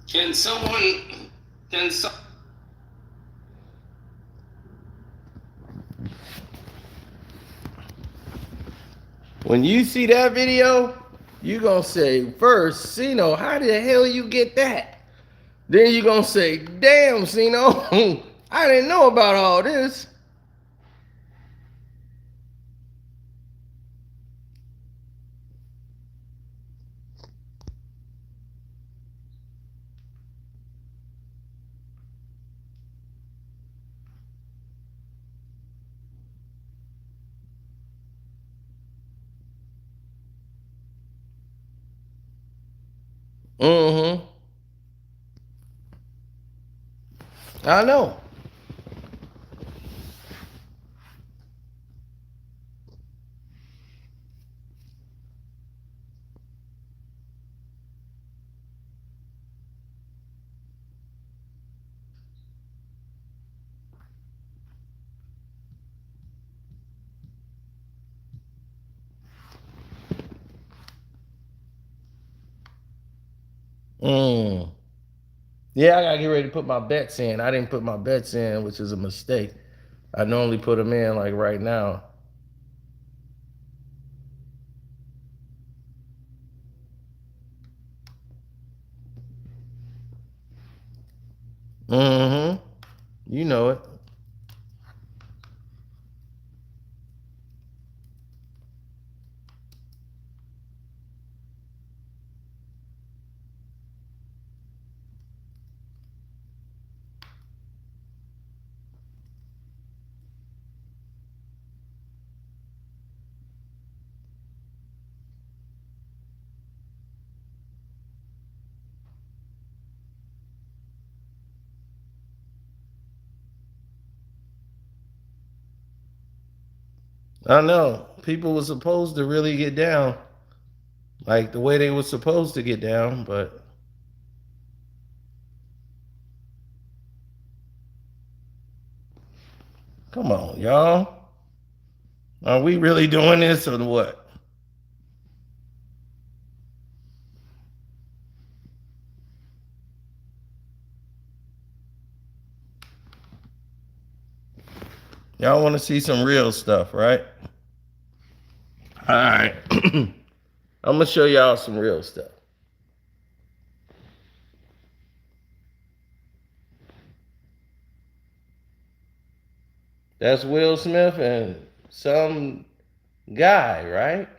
Can when you see that video, you gonna say, first, Sino, how the hell you get that? Then you gonna say, damn, Sino, I didn't know about all this. Mm-hmm. I know. Yeah, I gotta get ready to put my bets in. I didn't put my bets in, which is a mistake. I normally put them in like right now. Mm-hmm. You know it. I know. People were supposed to really get down. Like the way they were supposed to get down, but come on, y'all. Are we really doing this or what? Y'all want to see some real stuff, right? All right. I'm going to show y'all some real stuff. That's Will Smith and some guy, right?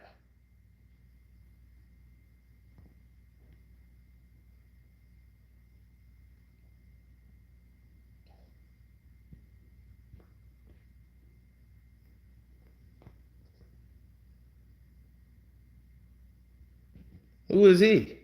Who is he?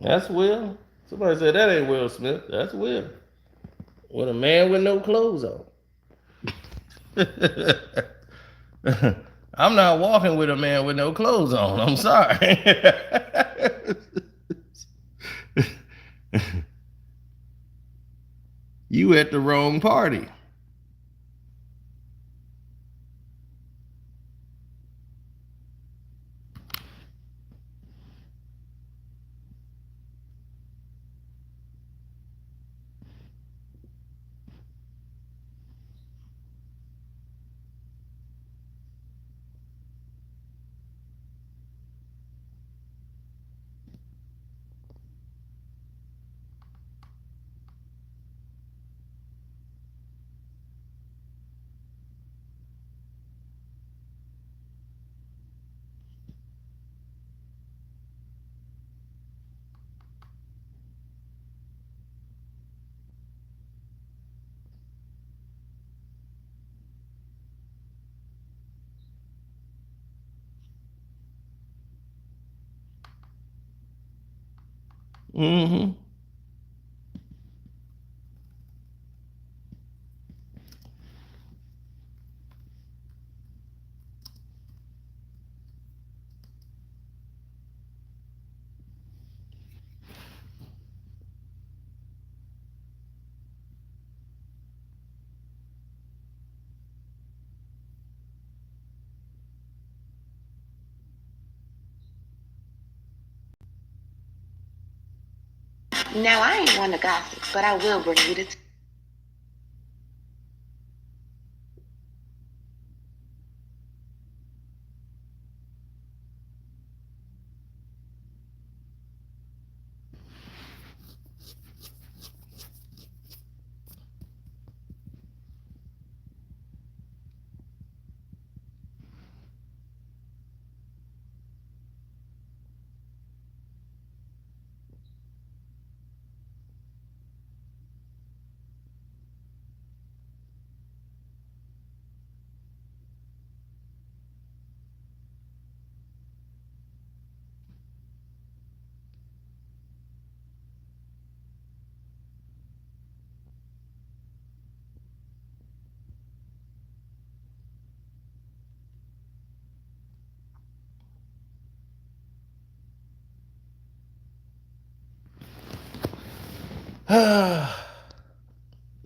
That's Will. Somebody said that ain't Will Smith. That's Will. With a man with no clothes on. I'm not walking with a man with no clothes on. I'm sorry. You at the wrong party. Mm-hmm. Now, I ain't one to gossip, but I will bring you the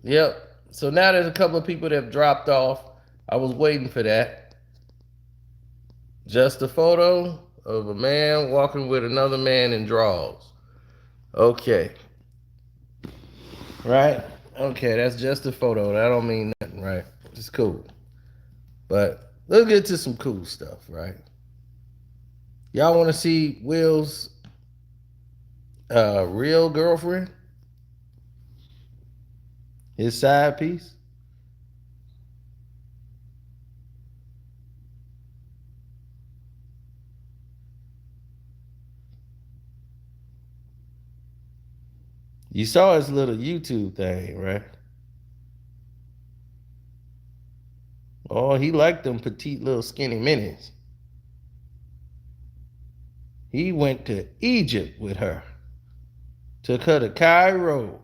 Yep. So now there's a couple of people that have dropped off. I was waiting for that. Just a photo of a man walking with another man in drawers. Okay. Right? Okay, that's just a photo. That don't mean nothing, right? It's cool. But let's get to some cool stuff, right? Y'all want to see Will's real girlfriend? His side piece? You saw his little YouTube thing, right? Oh, he liked them petite little skinny minis. He went to Egypt with her. Took her to Cairo.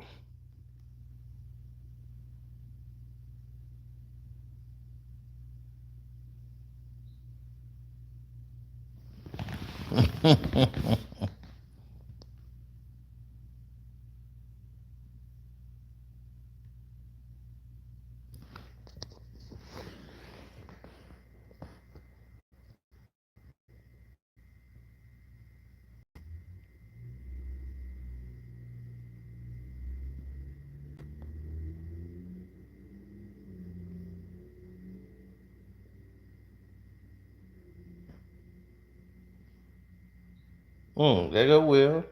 There go Will.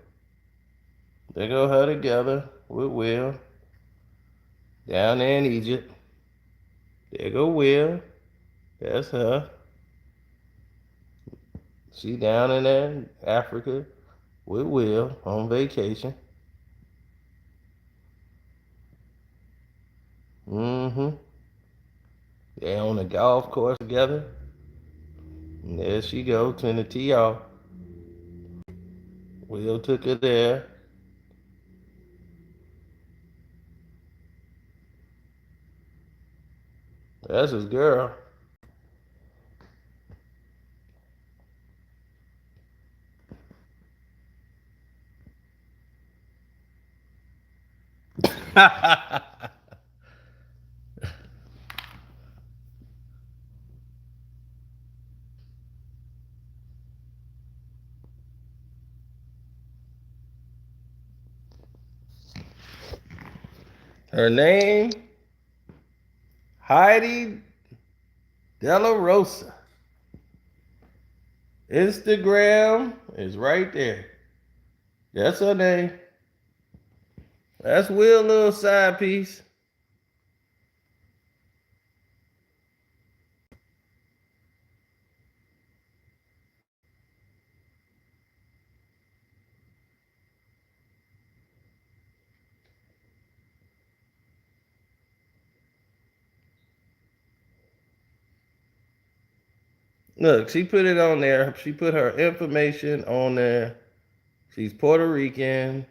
There go her together with Will. Down there in Egypt. There go Will. That's her. She down in there in Africa with Will on vacation. Mm-hmm. They on the golf course together. And there she go, turn the tee off. Will took her there. That's his girl. Her name, Heidi Della Rosa. Instagram is right there. That's her name. That's Will little side piece. Look, she put it on there. She put her information on there. She's Puerto Rican.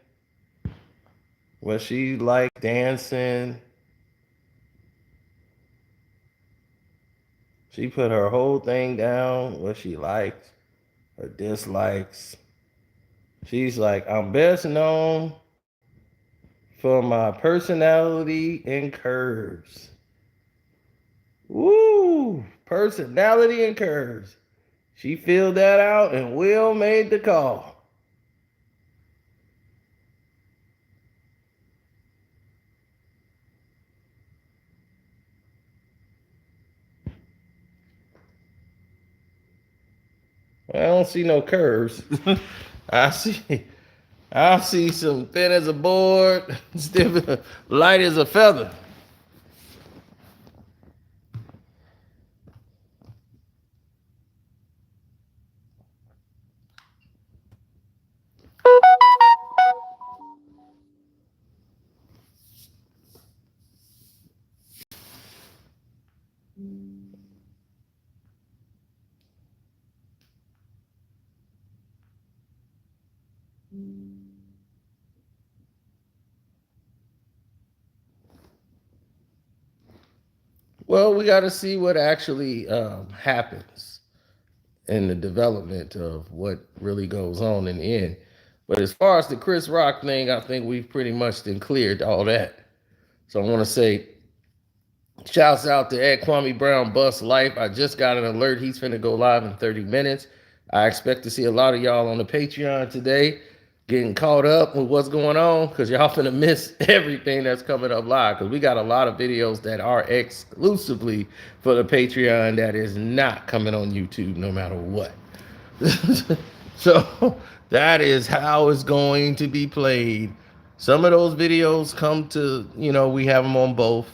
What she like dancing. She put her whole thing down, what she likes, her dislikes. She's like, I'm best known for my personality and curves. Woo! Personality and curves. She filled that out and Will made the call. I don't see no curves. I see some thin as a board, stiff, light as a feather. Well, we got to see what actually happens in the development of what really goes on in the end. But as far as the Chris Rock thing, I think we've pretty much been cleared all that. So I want to say, shouts out to Ed Kwame Brown, Bust Life. I just got an alert. He's finna go live in 30 minutes. I expect to see a lot of y'all on the Patreon today getting caught up with what's going on because y'all finna miss everything that's coming up live because we got a lot of videos that are exclusively for the Patreon that is not coming on YouTube no matter what. So that is how it's going to be played. Some of those videos come to, we have them on both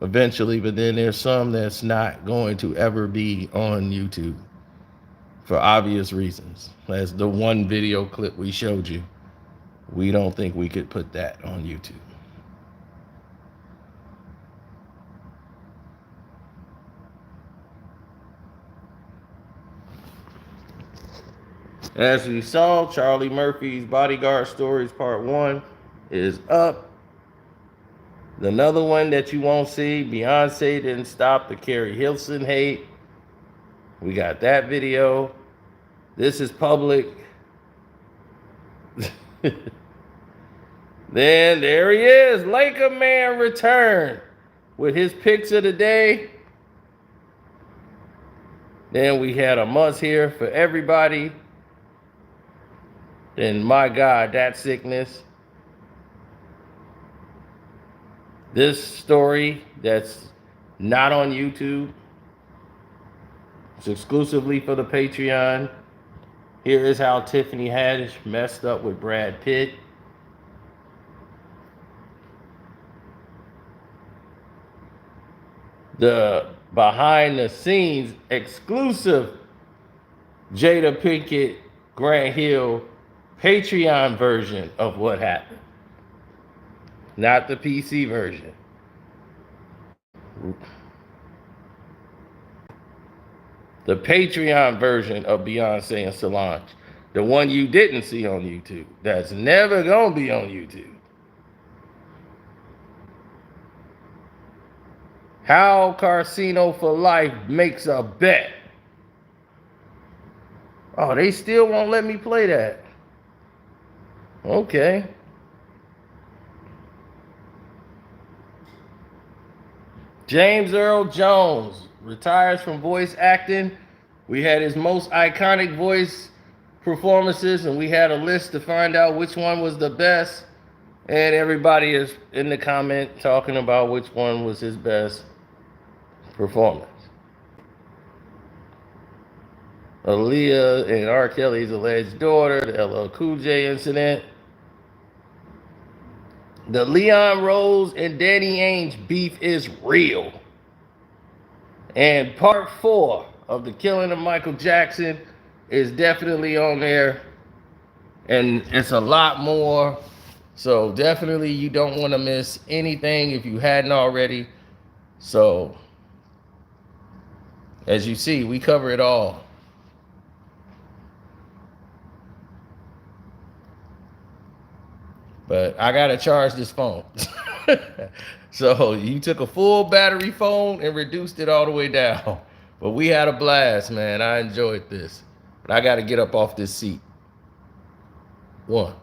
eventually, but then there's some that's not going to ever be on YouTube for obvious reasons. As the one video clip we showed you, we don't think we could put that on YouTube. As we saw, Charlie Murphy's Bodyguard Stories Part 1 is up. Another one that you won't see, Beyonce didn't stop the Carrie Hilson hate. We got that video. This is public. Then there he is, Laker Man return with his picks of the day. Then we had a must here for everybody. Then my God, that sickness. This story that's not on YouTube. It's exclusively for the Patreon. Here is how Tiffany Haddish messed up with Brad Pitt. The behind the scenes exclusive Jada Pinkett Grant Hill Patreon version of what happened. Not the PC version. The Patreon version of Beyonce and Solange. The one you didn't see on YouTube. That's never gonna be on YouTube. How Carcino for Life makes a bet. Oh, they still won't let me play that. Okay. James Earl Jones retires from voice acting. We had his most iconic voice performances, and we had a list to find out which one was the best. And everybody is in the comment talking about which one was his best performance. Aaliyah and R. Kelly's alleged daughter, the LL Cool J incident. The Leon Rose and Danny Ainge beef is real. And part 4 of the killing of Michael Jackson is definitely on there. And it's a lot more. So definitely you don't want to miss anything if you hadn't already. So as you see, we cover it all. But I gotta charge this phone. So you took a full battery phone and reduced it all the way down. But we had a blast, man. I enjoyed this. But I gotta get up off this seat. 1.